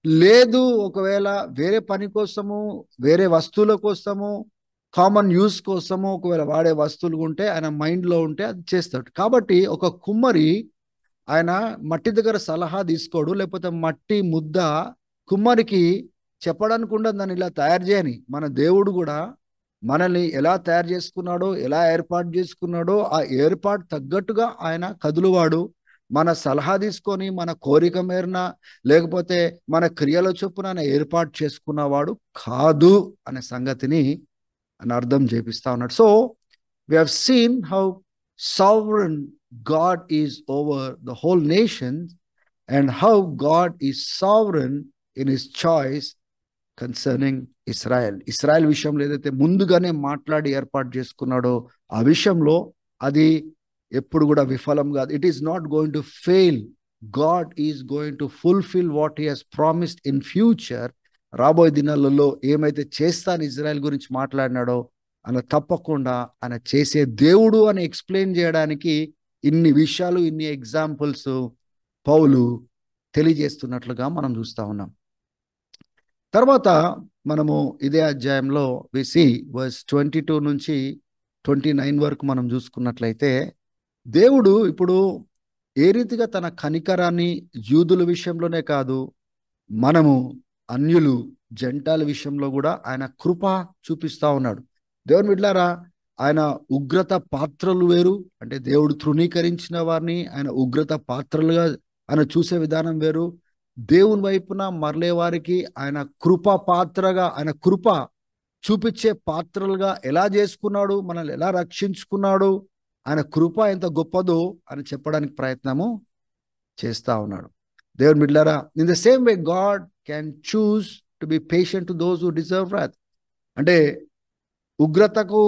లేదు, ఒకవేళ వేరే పని కోసము, వేరే వస్తువుల కోసము, కామన్ యూస్ కోసము ఒకవేళ వాడే వస్తువులు ఉంటే, ఆయన మైండ్లో ఉంటే అది చేస్తాడు. కాబట్టి ఒక కుమ్మరి ఆయన మట్టి దగ్గర సలహా తీసుకోడు, లేకపోతే మట్టి ముద్ద కుమ్మరికి చెప్పడానికి ఉండదు దాన్ని ఇలా తయారు చేయని. మన దేవుడు కూడా మనల్ని ఎలా తయారు చేసుకున్నాడో, ఎలా ఏర్పాటు చేసుకున్నాడో, ఆ ఏర్పాటు తగ్గట్టుగా ఆయన కదులువాడు. మన సలహా తీసుకొని మన కోరిక మేరన లేకపోతే మన క్రియల చొప్పున ఆయన ఏర్పాటు చేసుకున్నవాడు కాదు అనే సంగతిని అని అర్థం చేపిస్తా ఉన్నాడు. So we have seen how sovereign God is over the whole nation and how God is sovereign in his choice concerning Israel విషయంలో ఏదైతే ముందుగానే మాట్లాడి ఏర్పాటు చేసుకున్నాడో ఆ విషయంలో అది ఎప్పుడు కూడా విఫలం కాదు. It is not going to fail. God is going to fulfil what he has promised in future. రాబోయే దినాలలో ఏమైతే చేస్తాను ఇజ్రాయెల్ గురించి మాట్లాడినాడో అలా తప్పకుండా ఆయన చేసే దేవుడు అని ఎక్స్ప్లెయిన్ చేయడానికి ఇన్ని విషయాలు, ఇన్ని ఎగ్జాంపుల్స్ పౌలు తెలియజేస్తున్నట్లుగా మనం చూస్తా ఉన్నాం. తర్వాత మనము ఇదే అధ్యాయంలో విసి వర్స్ 22 నుంచి 29 వరకు మనం చూసుకున్నట్లయితే దేవుడు ఇప్పుడు ఏ రీతిగా తన కనికరాన్ని యూదుల విషయంలోనే కాదు, మనము అన్యులు జంటాల విషయంలో కూడా ఆయన కృప చూపిస్తా ఉన్నాడు. దేవుని బిడ్డలారా, ఆయన ఉగ్రత పాత్రలు వేరు, అంటే దేవుడు తృణీకరించిన వారిని ఆయన ఉగ్రత పాత్రలుగా ఆయన చూసే విధానం వేరు. దేవుని వైపున మరలే వారికి ఆయన కృప పాత్రగా, ఆయన కృప చూపించే పాత్రలుగా ఎలా చేసుకున్నాడు, మనల్ని ఎలా రక్షించుకున్నాడు, ఆయన కృప ఎంత గొప్పదో అని చెప్పడానికి ప్రయత్నము చేస్తా ఉన్నాడు. దేవుని బిడ్డలారా, in the same way God can choose to be patient to those who deserve wrath. అంటే ఉగ్రతకు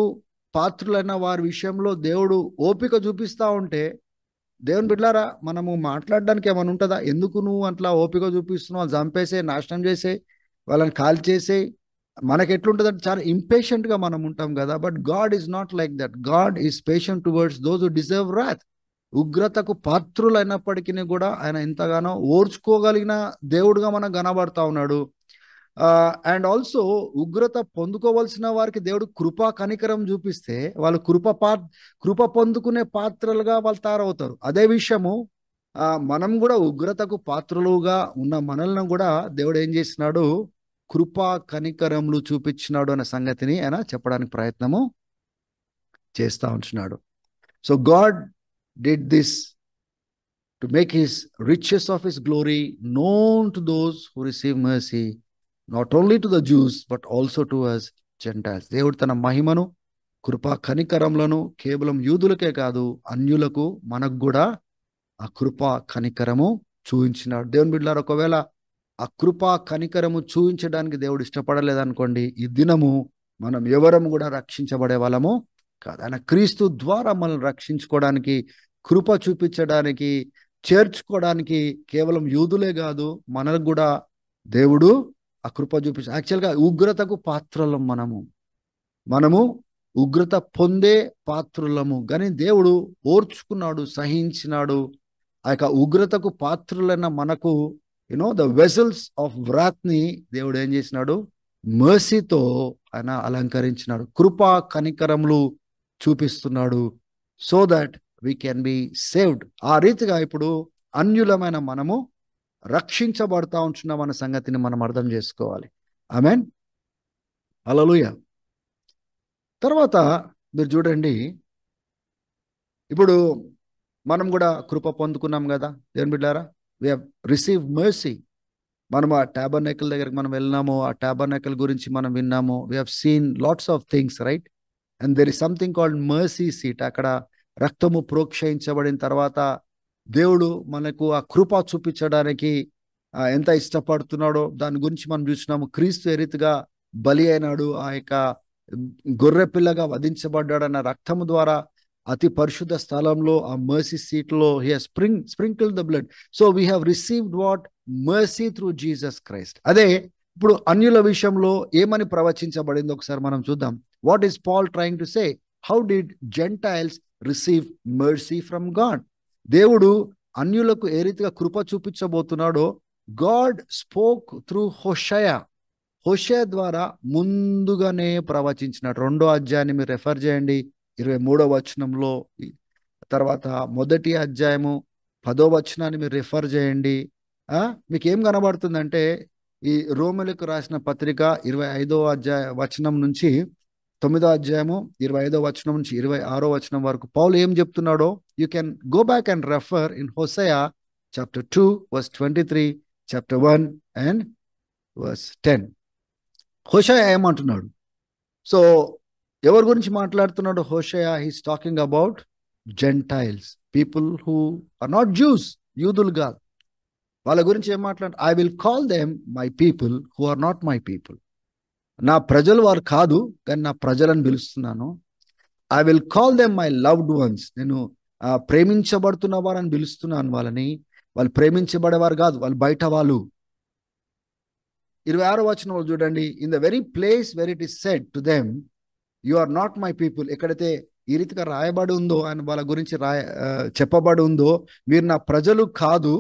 పాత్రులైన వారి విషయంలో దేవుడు ఓపిక చూపిస్తా ఉంటే, దేవుని బిడ్డలారా, మనము మాట్లాడడానికి ఏమైనా ఉంటుందా? ఎందుకు నువ్వు అట్లా ఓపిక చూపిస్తున్నావు, వాళ్ళు చంపేసే, నాశనం చేసే, వాళ్ళని కాల్ చేసే, మనకి ఎట్లుంటుందంటే చాలా ఇంపేషెంట్గా మనం ఉంటాం కదా. But God is not like that. God is patient towards those who deserve wrath. ఉగ్రతకు పాత్రులైనప్పటికీ కూడా ఆయన ఎంతగానో ఓర్చుకోగలిగిన దేవుడుగా మనకు కనబడతా ఉన్నాడు. అండ్ ఆల్సో ఉగ్రత పొందుకోవలసిన వారికి దేవుడు కృపా కనికరం చూపిస్తే వాళ్ళు కృప పొందుకునే పాత్రలుగా వాళ్ళు తయారవుతారు. అదే విషయము మనం కూడా ఉగ్రతకు పాత్రలుగా ఉన్న మనల్ని కూడా దేవుడు ఏం చేసినాడు, కృపా కనికరములు చూపించినాడు అనే సంగతిని ఆయన చెప్పడానికి ప్రయత్నము చేస్తా ఉంటున్నాడు. So God did this to make his riches of his glory known to those who receive mercy, not only to the Jews but also to us Gentiles. దేవుడు తన మహిమను, కృపా కనికరములను కేవలం యూదులకే కాదు, అన్యులకు, మనకు కూడా ఆ కృపా కనికరము చూపించినాడు. దేవుని బిడ్డలారా, ఒకవేళ ఆ కృపా కనికరము చూపించడానికి దేవుడు ఇష్టపడలేదనుకోండి, ఈ దినము మనం ఎవరము కూడా రక్షించబడే వాళ్ళము కాదు. ఆయన క్రీస్తు ద్వారా మనల్ని రక్షించుకోవడానికి, కృప చూపించడానికి, చేర్చుకోవడానికి కేవలం యూదులే కాదు, మనకు కూడా దేవుడు ఆ కృప చూపించ. యాక్చువల్గా ఉగ్రతకు పాత్రలం మనము ఉగ్రత పొందే పాత్రులము, కానీ దేవుడు ఓర్చుకున్నాడు, సహించినాడు. ఆ యొక్క ఉగ్రతకు పాత్రులైన మనకు ద వెసల్స్ ఆఫ్ వ్రాత్ని దేవుడు ఏం చేసినాడు, మర్సీతో ఆయన అలంకరించినాడు, కృపా కనికరములు చూపిస్తున్నాడు, so that we can be saved. ఆ రీతిగా ఇప్పుడు అన్యులమైన మనము రక్షించబడతా ఉంటున్నాం అన్న సంగతిని మనం అర్థం చేసుకోవాలి. ఆమేన్, హల్లెలూయా. తర్వాత మీరు చూడండి, ఇప్పుడు మనం కూడా కృప పొందుకున్నాం కదా దేవుని బిడ్డలారా. We have received mercy. మనం ఆ టాబర్నకల్ దగ్గరికి మనం వెళ్ళినాము, ఆ టాబర్నకల్ గురించి మనం విన్నాము. We have seen lots of things, right? And there is something called mercy seat. అక్కడ రక్తము ప్రోక్షయించబడిన తర్వాత దేవుడు మనకు ఆ కృప చూపించడానికి ఎంత ఇష్టపడుతున్నాడో దాని గురించి మనం చూసినాము. క్రీస్తు ఏ రీతిగా బలి అయినాడు, ఆ యొక్క గొర్రె పిల్లగా వధించబడ్డాడు అన్న రక్తము ద్వారా అతి పరిశుద్ధ స్థలంలో ఆ మర్సీ సీట్లో he has sprinkled the blood. So we have received what mercy through Jesus Christ. అదే ఇప్పుడు అన్యుల విషయంలో ఏమని ప్రవచించబడింది ఒకసారి మనం చూద్దాం. What is Paul trying to say? How did Gentiles receive mercy from God? దేవుడు అన్యులకు ఏ రీతిగా కృప చూపించబోతున్నాడో గాడ్ స్పోక్ త్రూ హోషయా ద్వారా ముందుగానే ప్రవచించినాడు. 2వ అధ్యాయాన్ని మీరు రెఫర్ చేయండి, 23వ వచనంలో. తర్వాత 1వ అధ్యాయము 10వ వచనాన్ని మీరు రెఫర్ చేయండి. మీకు ఏం కనబడుతుందంటే, ఈ రోమిలకు రాసిన పత్రిక 25వ వచనం నుంచి 9వ అధ్యాయము 25వ వచనం నుంచి 26వ వచనం వరకు పౌలు ఏం చెప్తున్నాడో you can go back and refer in Hosea chapter 2 verse 23, chapter 1 and verse 10. Hosea ఏమంటున్నాడు? సో ఎవరి గురించి మాట్లాడుతున్నాడు Hosea? He's talking about gentiles, people who are not Jews, యూదులు కాదు. వాళ్ళ గురించి ఏం మాట్లాడు? I will call them my people who are not my people. నా ప్రజలు వారు కాదు, కానీ నా ప్రజలను పిలుస్తున్నాను. I will call them my loved ones. నేను ప్రేమించబడుతున్న వారని పిలుస్తున్నాను వాళ్ళని. వాళ్ళు ప్రేమించబడేవారు కాదు, వాళ్ళు బయట వాళ్ళు. 26వ వచనంలో చూడండి, in the very place where it is said to them you are not my people. ఎక్కడైతే ఈ రీతిగా రాయబడి ఉందో, ఆయన వాళ్ళ గురించి చెప్పబడి ఉందో, మీరు నా ప్రజలు కాదు,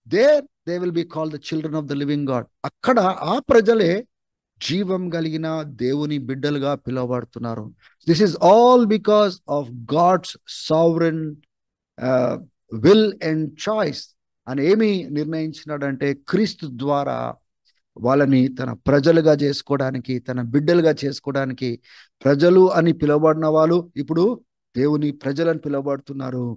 they will be called the children of the living God. అక్కడ ఆ ప్రజలే జీవం కలిగిన దేవుని బిడ్డలుగా పిలువబడుతున్నారు. This is all because of God's sovereign will and choice. అని ఏమి నిర్ణయించినాడంటే క్రీస్తు ద్వారా వాళ్ళని తన ప్రజలుగా చేసుకోవడానికి, తన బిడ్డలుగా చేసుకోవడానికి. ప్రజలు అని పిలువబడిన వాళ్ళు ఇప్పుడు దేవుని ప్రజలని పిలువబడుతున్నారు.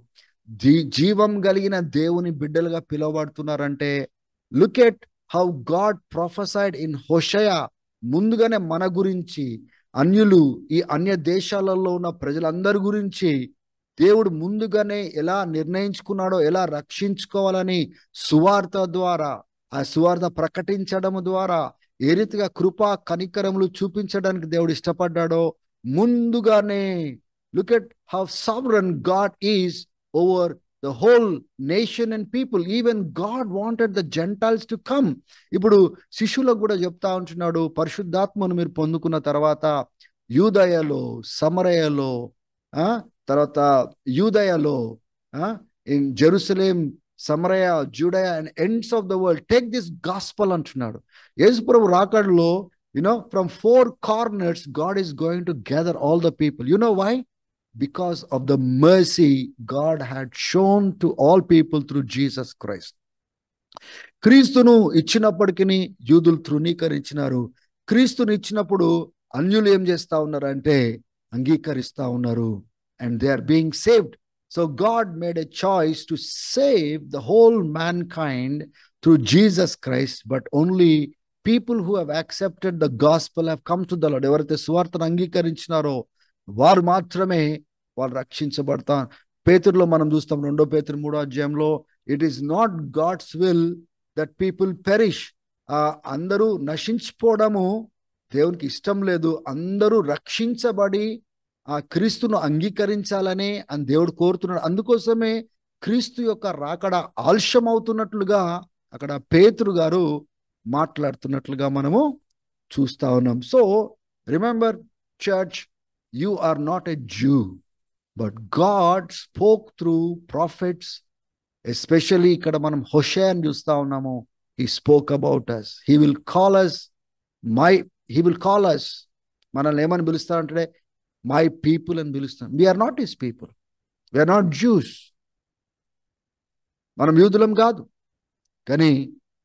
జీవం కలిగిన దేవుని బిడ్డలుగా పిలువబడుతున్నారంటే look at how God prophesied in Hosea. ముందుగానే మన గురించి, అన్యులు, ఈ అన్య దేశాలలో ఉన్న ప్రజలందరి గురించి దేవుడు ముందుగానే ఎలా నిర్ణయించుకున్నాడో, ఎలా రక్షించుకోవాలని సువార్త ద్వారా, ఆ సువార్త ప్రకటించడం ద్వారా ఏ రీతిగా కృపా కనికరములు చూపించడానికి దేవుడు ఇష్టపడ్డాడో ముందుగానే. Look at how sovereign God is over the whole nation and people. Even God wanted the Gentiles to come. ఇప్పుడు శిష్యులకు కూడా చెప్తా ఉంటున్నాడు, పరిశుద్ధాత్మను మీరు పొందుకున్న తర్వాత యూదయలో, సమరయలో, తర్వాత యూదయలో, in Jerusalem, Samaria, Judea and ends of the world take this gospel అంటున్నాడు. యేసుప్రభు రాకడలో from 4 corners God is going to gather all the people. You know why? Because of the mercy God had shown to all people through Jesus Christ. క్రీస్తును ఇచ్చినప్పటికీ యూదులు తృణీకరించినారు. క్రీస్తును ఇచ్చినప్పుడు అన్యులు ఏం చేస్తా ఉన్నారంటే అంగీకరిస్తా ఉన్నారు. And they are being saved. So God made a choice to save the whole mankind through Jesus Christ. But only people who have accepted the gospel have come to the Lord. ఎవరైతే సువార్తను అంగీకరించినారో వారు మాత్రమే వాళ్ళు రక్షించబడతారు. పేతురులో మనం చూస్తాం, 2 పేతురు 3వ అధ్యాయంలో, it is not God's will that people perish. అందరూ నశించిపోవడము దేవునికి ఇష్టం లేదు. అందరూ రక్షించబడి ఆ క్రీస్తును అంగీకరించాలని అని దేవుడు కోరుతున్నాడు. అందుకోసమే క్రీస్తు యొక్క రాకడ ఆలస్యం అవుతున్నట్లుగా అక్కడ పేతురు గారు మాట్లాడుతున్నట్లుగా మనము చూస్తా ఉన్నాం. So remember church, you are not a Jew, but God spoke through prophets. Especially ఇక్కడ మనం హోషేయని చూస్తా ఉన్నాము. He spoke about us. He will call us. మనల్ని ఏమని పిలుస్తారంటే మై పీపుల్ అని పిలుస్తాం. We are not his people. We are not Jews. మనం యూదులం కాదు, కానీ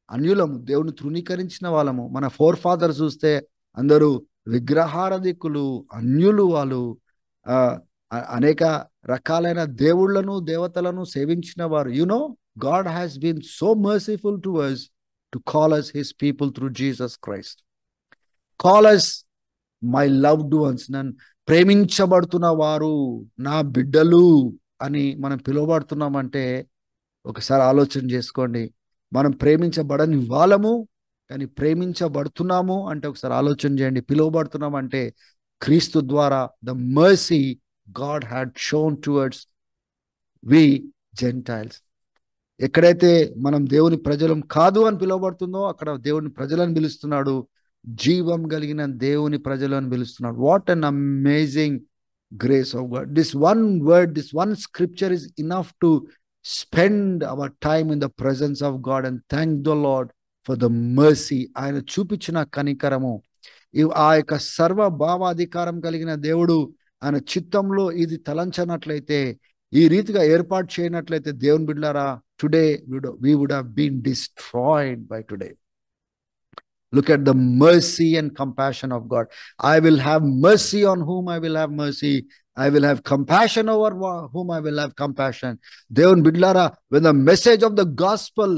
అన్యులము, దేవుని తృణీకరించిన వాళ్ళము. మన ఫోర్ ఫాదర్స్ చూస్తే అందరూ విగ్రహారాధికులు, అన్యులు. వాళ్ళు అనేక రకాలైన దేవుళ్లను, దేవతలను సేవించిన వారు. God has been so merciful to us to call us his people through Jesus Christ. Call us my loved ones. నన్ను ప్రేమించబడుతున్న వారు, నా బిడ్డలు అని మనం పిలువబడుతున్నామంటే ఒకసారి ఆలోచన చేసుకోండి. మనం ప్రేమించబడని వాళ్ళము, కానీ ప్రేమించబడుతున్నాము అంటే ఒకసారి ఆలోచన చేయండి. పిలువబడుతున్నాం అంటే క్రీస్తు ద్వారా the mercy God had shown towards we Gentiles. ఎక్కడైతే మనం దేవుని ప్రజలం కాదు అని పిలువబడుతుందో అక్కడ దేవుని ప్రజలను పిలుస్తున్నాడు. జీవం కలిగిన దేవుని ప్రజలను పిలుస్తున్నాడు. What an amazing grace of God. This one word, this one scripture is enough to spend our time in the presence of God and thank the lord for the mercy. ఆయన చూపించిన కనికరము, ఆ యొక్క సర్వభావాధికారం కలిగిన దేవుడు ఆయన చిత్తంలో ఇది తలంచనట్లయితే, ఈ రీతిగా ఏర్పాటు చేయనట్లయితే దేవుని బిడ్డలారా, today we would have been destroyed by today. Look at the mercy and compassion of God. I will have mercy on whom I will have mercy. I will have compassion over whom I will have compassion. దేవుని బిడ్డలారా, when the message of the gospel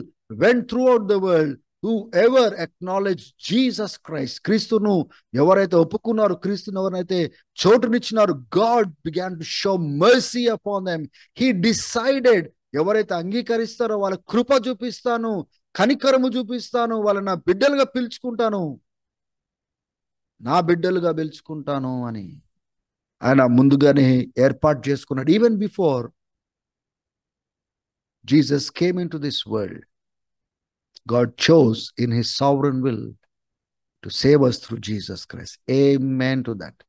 went throughout the world, whoever acknowledged Jesus Christ, క్రీస్తును ఎవరైతే ఒప్పుకున్నారో, క్రీస్తును ఎవరైతే చోటునిచ్చినారు, God began to show mercy upon them. He decided, ఎవరైతే అంగీకరిస్తారో వాళ్ళ కృప చూపిస్తాను, కనికరము చూపిస్తాను, వాళ్ళ నా బిడ్డలుగా పిలుచుకుంటాను, నా బిడ్డలుగా పిలుచుకుంటాను అని ఆయన ముందుగానే ఏర్పాటు చేసుకున్నాడు. Even before Jesus came in to this world, God chose in his sovereign will to save us through Jesus Christ. Amen to that.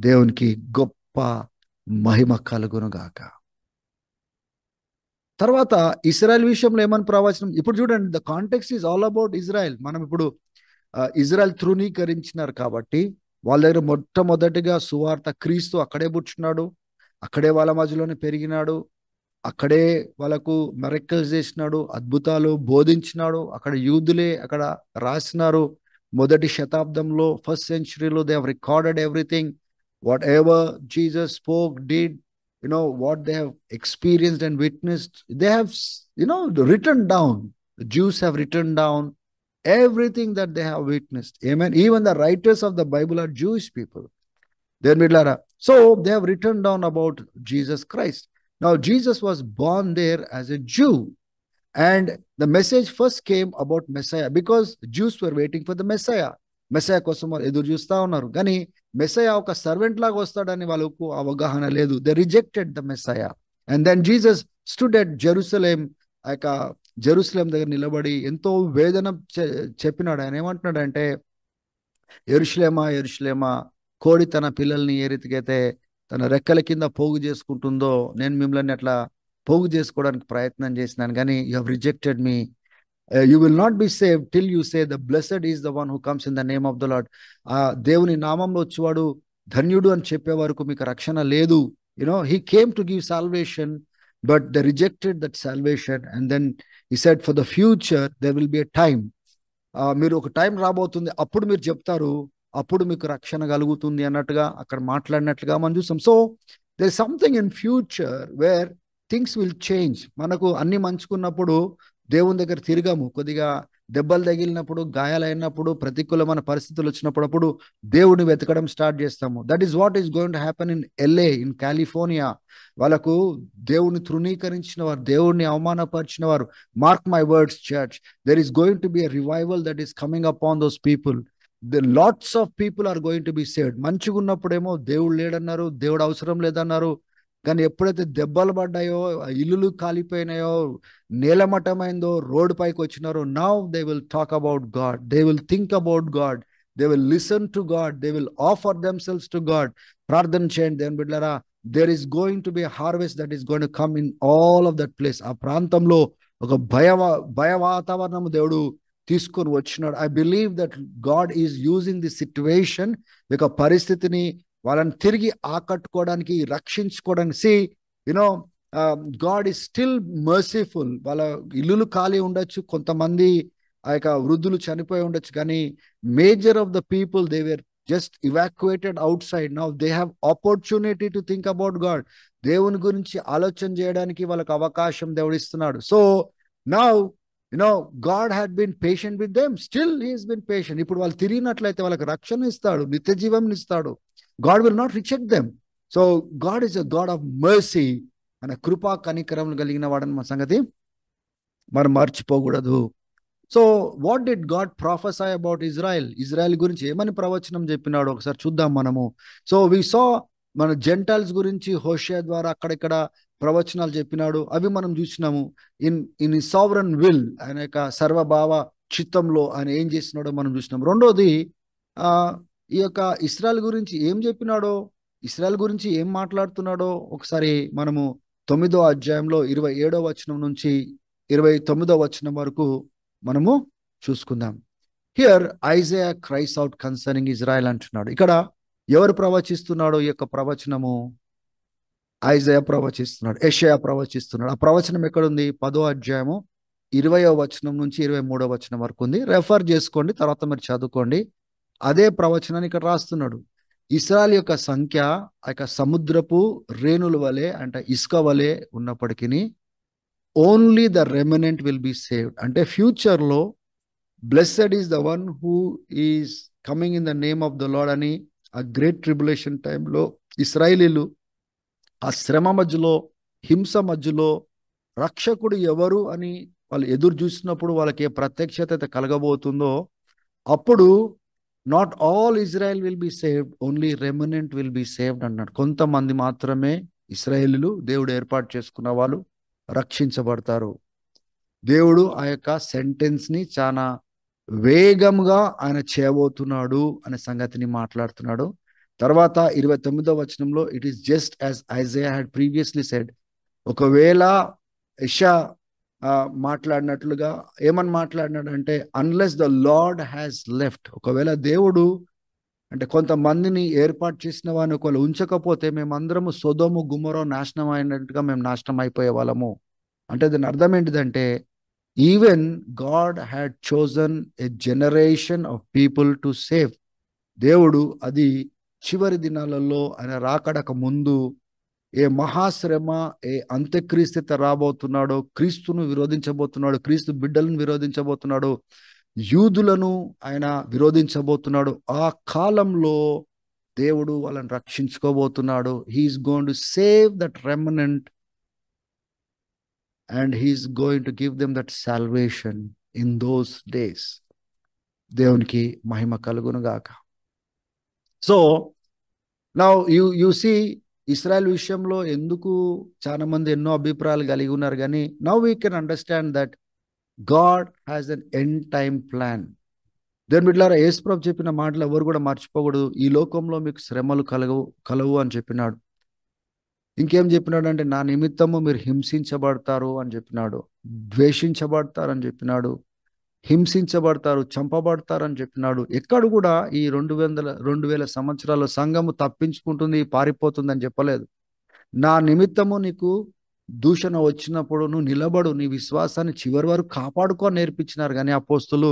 దేవునికి గొప్ప మహిమ కలుగును గాక. తర్వాత ఇశ్రాయేల్ విషయంలో ఏమని ప్రవచనం, ఇప్పుడు చూడండి, the context is all about Israel. మనం ఇప్పుడు ఇజ్రాయెల్ తృణీకరించినారు కాబట్టి వాళ్ళ దగ్గర మొట్టమొదటిగా సువార్త, క్రీస్తు అక్కడే పుట్టినాడు, అక్కడే వాళ్ళ మధ్యలోనే పెరిగినాడు, అక్కడే వాళ్ళకు మిరకిల్స్ చేసినాడు, అద్భుతాలు బోధించినాడు. అక్కడ యూదులే అక్కడ రాసినారు. మొదటి శతాబ్దంలో, ఫస్ట్ సెంచరీలో they have recorded everything. Whatever Jesus spoke, did, what they have experienced and witnessed, they have written down. The Jews have written down everything that they have witnessed. Amen. Even the writers of the Bible are Jewish people. So they have written down about Jesus Christ. Now Jesus was born there as a Jew, and the message first came about Messiah because Jews were waiting for the Messiah. మెస్సయా కోసం వాళ్ళు ఎదురు చూస్తూ ఉన్నారు. కానీ మెస్సయా ఒక servant లాగా వస్తాడని వాళ్ళకు అవగాహన లేదు. They rejected the Messiah. And then Jesus stood at Jerusalem. ఆ యొక్క జెరూసలేం దగ్గర నిలబడి ఎంతో వేదన చెప్పినాడు. ఆయన ఏమంటున్నాడంటే, యెరూషలేమా యెరూషలేమా, కోడి తన పిల్లల్ని ఏ రీతికైతే తన రెక్కల కింద పోగు చేసుకుంటుందో, నేను మిమ్మల్ని అట్లా పోగు చేసుకోవడానికి ప్రయత్నం చేసినాను, కానీ you have rejected me. You will not be saved till you say the blessed is the one who comes in the name of the Lord. దేవుని నామంలో వచ్చేవాడు ధన్యుడు అని చెప్పే వరకు మీకు రక్షణ లేదు. He came to give salvation, but they rejected that salvation. And then he said, for the future there will be a time. మీరు ఒక టైం రాబోతుంది, అప్పుడు మీరు చెప్తారు, అప్పుడు మీకు రక్షణ కలుగుతుంది అన్నట్టుగా అక్కడ మాట్లాడినట్లుగా మనం చూసాం. So there is something in future where things will change. మనకు అన్ని మంచుకున్నప్పుడు దేవుని దగ్గర తిరిగాము, కొద్దిగా దెబ్బలు తగిలినప్పుడు, గాయాలైనప్పుడు, ప్రతికూలమైన పరిస్థితులు వచ్చినప్పుడు దేవుడిని వెతకడం స్టార్ట్ చేస్తాము. That is what is going to happen in LA, in California. వాళ్ళకు దేవుడిని తృణీకరించిన వారు, దేవుడిని అవమానపరిచిన వారు, mark my words church, there is going to be a revival that is coming upon those people. The lots of people are going to be saved. మంచిగా ఉన్నప్పుడేమో దేవుడు లేడన్నారు, దేవుడు అవసరం లేదన్నారు. కానీ ఎప్పుడైతే దెబ్బలు పడ్డాయో, ఇల్లులు కాలిపోయినాయో, నేలమట్టమైందో, రోడ్డు పైకి వచ్చినారో, now they will talk about God, they will think about God, they will listen to God, they will offer themselves to God. ప్రార్థన చేయండి దేవుని బిడ్డలారా. There is going to be harvest that is going to come in all of that place. ఆ ప్రాంతంలో ఒక భయ వాతావరణం దేవుడు తీసుకొని వచ్చినాడు. I believe that God is using the situation, ఒక పరిస్థితిని వాళ్ళని తిరిగి ఆకట్టుకోవడానికి, రక్షించుకోవడానికి. God is still merciful. వాళ్ళ ఇల్లులు ఖాళీ ఉండొచ్చు, కొంతమంది ఆ యొక్క వృద్ధులు చనిపోయి ఉండొచ్చు, కానీ major of the people they were just evacuated outside. Now they have opportunity to think about God. దేవుని గురించి ఆలోచన చేయడానికి వాళ్ళకి అవకాశం దేవుడు ఇస్తున్నాడు. So now God had been patient with them. Still he has been patient. ఇప్పుడు వాళ్ళు తిరిగినట్లయితే వాళ్ళకి రక్షణ ఇస్తాడు, నిత్య జీవం ఇస్తాడు. God will not reject them. So God is a God of mercy. మన కృపా కనికరములు కలిగిన వాడని మన సంగతి మనం మర్చిపోకూడదు. So what did God prophesy about Israel? Israel గురించి ఏమని ప్రవచనం చెప్పినాడు ఒకసారి చూద్దాం మనము. సో వి సా మన జెంటైల్స్ గురించి హోషేయ ద్వారా అక్కడిక్కడ ప్రవచనాలు చెప్పినాడు, అవి మనం చూసినాము. ఇన్ సావరన్ విల్, ఆయన యొక్క సర్వభావ చిత్తంలో ఆయన ఏం చేసినాడో మనం చూసినాం. రెండోది, ఈ యొక్క ఇశ్రాయేల్ గురించి ఏం చెప్పినాడో, ఇశ్రాయేల్ గురించి ఏం మాట్లాడుతున్నాడో ఒకసారి మనము 9వ అధ్యాయంలో 27వ వచనం నుంచి 29వ వచనం వరకు మనము చూసుకుందాం. Here Isaiah cries out concerning Israel అంటున్నాడు. ఇక్కడ ఎవరు ప్రవచిస్తున్నాడో ఈ యొక్క ప్రవచనము? ఐజయా ప్రవచిస్తున్నాడు, యెషయా ప్రవచిస్తున్నాడు. ఆ ప్రవచనం ఎక్కడుంది? 10వ అధ్యాయము 20వ వచనం నుంచి 23వ వచనం వరకు ఉంది. రెఫర్ చేసుకోండి, తర్వాత మీరు చదువుకోండి. అదే ప్రవచనాన్ని ఇక్కడ రాస్తున్నాడు. ఇశ్రాయేల్ యొక్క సంఖ్య ఆ యొక్క సముద్రపు రేణుల వలె అంటే ఇసుక వలె ఉన్నప్పటికీ only the remnant will be saved. అంటే ఫ్యూచర్లో blessed is the one who is coming in the name of the lord అని ఆ గ్రేట్ ట్రిబులేషన్ టైంలో ఇశ్రాయేలీలు ఆ శ్రమ మధ్యలో, హింస మధ్యలో రక్షకుడు ఎవరు అని వాళ్ళు ఎదురు చూసినప్పుడు వాళ్ళకి ఏ ప్రత్యక్షత అయితే కలగబోతుందో అప్పుడు not all Israel will be saved, only remnant will be saved అన్నాడు. కొంతమంది మాత్రమే ఇశ్రాయేలీలు, దేవుడు ఏర్పాటు చేసుకున్న వాళ్ళు రక్షించబడతారు. దేవుడు ఆ యొక్క సెంటెన్స్ ని చాలా వేగంగా ఆయన చేయబోతున్నాడు అనే సంగతిని మాట్లాడుతున్నాడు. తర్వాత 29వ వచనంలో it is just as Isaiah had previously said. ఒకవేళ యెషయా మాట్లాడినట్లుగా ఏమని మాట్లాడినాడంటే unless the Lord has left, ఒకవేళ దేవుడు అంటే కొంతమందిని ఏర్పాటు చేసిన వాడిని ఒకవేళ ఉంచకపోతే మేమందరము సొదొము గుమొర నాశనం అయినట్టుగా మేము నాశనం అయిపోయే వాళ్ళము. అంటే దాని అర్థం ఏంటిదంటే even God had chosen a generation of people to save. దేవుడు అది చివరి దినాలలో ఆయన రాకడక ముందు ఏ మహాశ్రమ, ఏ అంత్యక్రీస్తు రాబోతున్నాడో, క్రీస్తును విరోధించబోతున్నాడు, క్రీస్తు బిడ్డలను విరోధించబోతున్నాడు, యూదులను ఆయన విరోధించబోతున్నాడు. ఆ కాలంలో దేవుడు వాళ్ళని రక్షించుకోబోతున్నాడు. He is going to save that remnant and he is going to give them that salvation in those days. దేవునికి మహిమ కలుగును గాక. So now you see Israel విషయంలో ఎందుకు చాలా మంది ఎన్నో అభిప్రాయాలు కలిగి ఉన్నారు, కానీ now we can understand that God has an end time plan. దేవుని బిడ్డలారా, యేసు ప్రభు చెప్పిన మాటలు ఎవరు కూడా మర్చిపోకూడదు. ఈ లోకంలో మీకు శ్రమలు కలవు అని చెప్పినాడు. ఇంకేం చెప్పినాడు అంటే నా నిమిత్తము మీరు హింసించబడతారు అని చెప్పినాడు, ద్వేషించబడతారు అని చెప్పినాడు, హింసించబడతారు, చంపబడతారు అని చెప్పినాడు. ఎక్కడ కూడా ఈ 2000 సంవత్సరాల సంఘము తప్పించుకుంటుంది, పారిపోతుంది అని చెప్పలేదు. నా నిమిత్తము నీకు దూషణ వచ్చినప్పుడు నువ్వు నిలబడు, నీ విశ్వాసాన్ని చివరి వరకు కాపాడుకో నేర్పించినారు. కానీ అపోస్తులు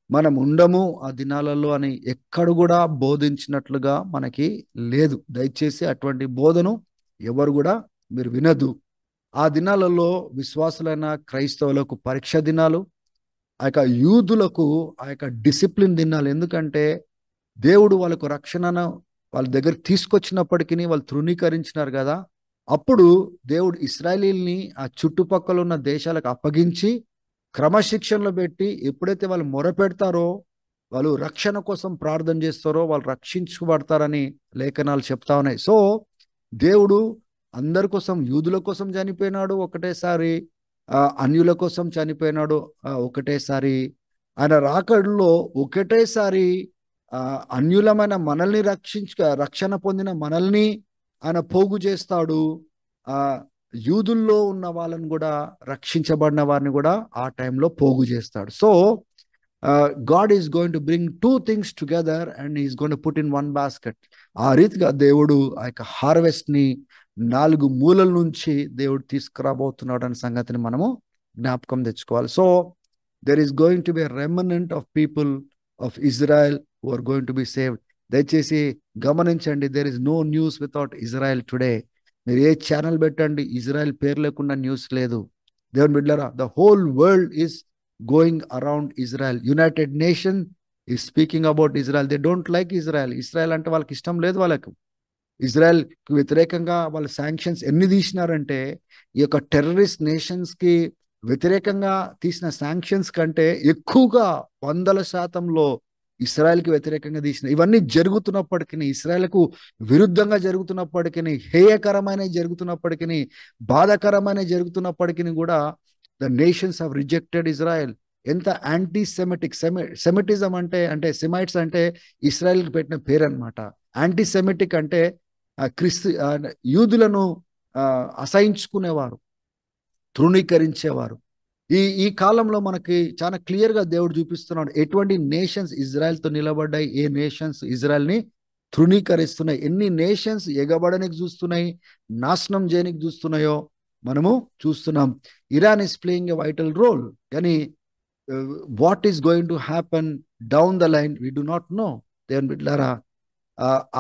మనం ఉండము ఆ దినాలలో అని ఎక్కడ కూడా బోధించినట్లుగా మనకి లేదు. దయచేసి అటువంటి బోధను ఎవరు కూడా మీరు వినదు. ఆ దినాలలో విశ్వాసులైన క్రైస్తవులకు పరీక్ష దినాలు, ఆ యొక్క యూదులకు ఆ యొక్క డిసిప్లిన్ దినాలు. ఎందుకంటే దేవుడు వాళ్ళకు రక్షణను వాళ్ళ దగ్గర తీసుకొచ్చినప్పటికీ వాళ్ళు తృణీకరించినారు కదా. అప్పుడు దేవుడు ఇశ్రాయేలీల్ని ఆ చుట్టుపక్కల ఉన్న దేశాలకు అప్పగించి క్రమశిక్షణలో పెట్టి ఎప్పుడైతే వాళ్ళు మొరపెడతారో, వాళ్ళు రక్షణ కోసం ప్రార్థన చేస్తారో వాళ్ళు రక్షించబడతారని లేఖనాలు చెప్తా ఉన్నాయి. సో దేవుడు అందరి కోసం, యూదుల కోసం చనిపోయినాడు ఒకటేసారి, అన్యుల కోసం చనిపోయినాడు ఒకటేసారి. ఆయన రాకడలో ఒకటేసారి అన్యులమైన మనల్ని రక్షణ పొందిన మనల్ని ఆయన పోగు చేస్తాడు. యూదుల్లో ఉన్న వాళ్ళని కూడా, రక్షించబడిన వారిని కూడా ఆ టైంలో పోగు చేస్తాడు. So God is going to bring 2 things together and is going to put in 1 basket. ఆ రీతిగా దేవుడు ఆ యొక్క హార్వెస్ట్ ని 4 మూలల నుంచి దేవుడు తీసుకురాబోతున్నాడు అనే సంగతిని మనము జ్ఞాపకం తెచ్చుకోవాలి. So there is going to be a remnant of people of Israel who are going to be saved. దయచేసి గమనించండి, there is no news without Israel today. మీరు ఏ ఛానల్ పెట్టండి, ఇజ్రాయెల్ పేరు లేకుండా న్యూస్ లేదు. దేవుని బిడ్డలారా, the whole world is going around Israel. United nation is speaking about Israel. They don't like Israel. Israel అంటే వాళ్ళకి ఇష్టం లేదు. వాళ్ళకు ఇజ్రాయెల్కి వ్యతిరేకంగా వాళ్ళ శాంక్షన్స్ ఎన్ని తీసినారంటే, ఈ యొక్క టెర్రరిస్ట్ నేషన్స్ కి వ్యతిరేకంగా తీసిన శాంక్షన్స్ కంటే ఎక్కువగా 100% ఇస్రాయెల్కి వ్యతిరేకంగా తీసిన. ఇవన్నీ జరుగుతున్నప్పటికీ, ఇస్రాయెల్కు విరుద్ధంగా జరుగుతున్నప్పటికీ, హేయకరమైన జరుగుతున్నప్పటికీ, బాధాకరమైన జరుగుతున్నప్పటికీ కూడా the nations have rejected Israel. ఎంత యాంటీ సెమిటిజం అంటే సెమైట్స్ అంటే ఇస్రాయెల్కి పెట్టిన పేరు అనమాట. యాంటీ సెమిటిక్ అంటే యూదులను అసహించుకునేవారు, తృణీకరించేవారు. ఈ కాలంలో మనకి చాలా క్లియర్ గా దేవుడు చూపిస్తున్నాడు ఎటువంటి నేషన్స్ ఇజ్రాయెల్తో నిలబడ్డాయి, ఏ నేషన్స్ ఇజ్రాయెల్ ని తృణీకరిస్తున్నాయి, ఎన్ని నేషన్స్ ఎగబడనికి చూస్తున్నాయి, నాశనం చేయనికి చూస్తున్నాయో మనము చూస్తున్నాం. Iran is playing a vital role. కానీ what is going to happen down the line we do not know. దేవుని బిడ్డలారా,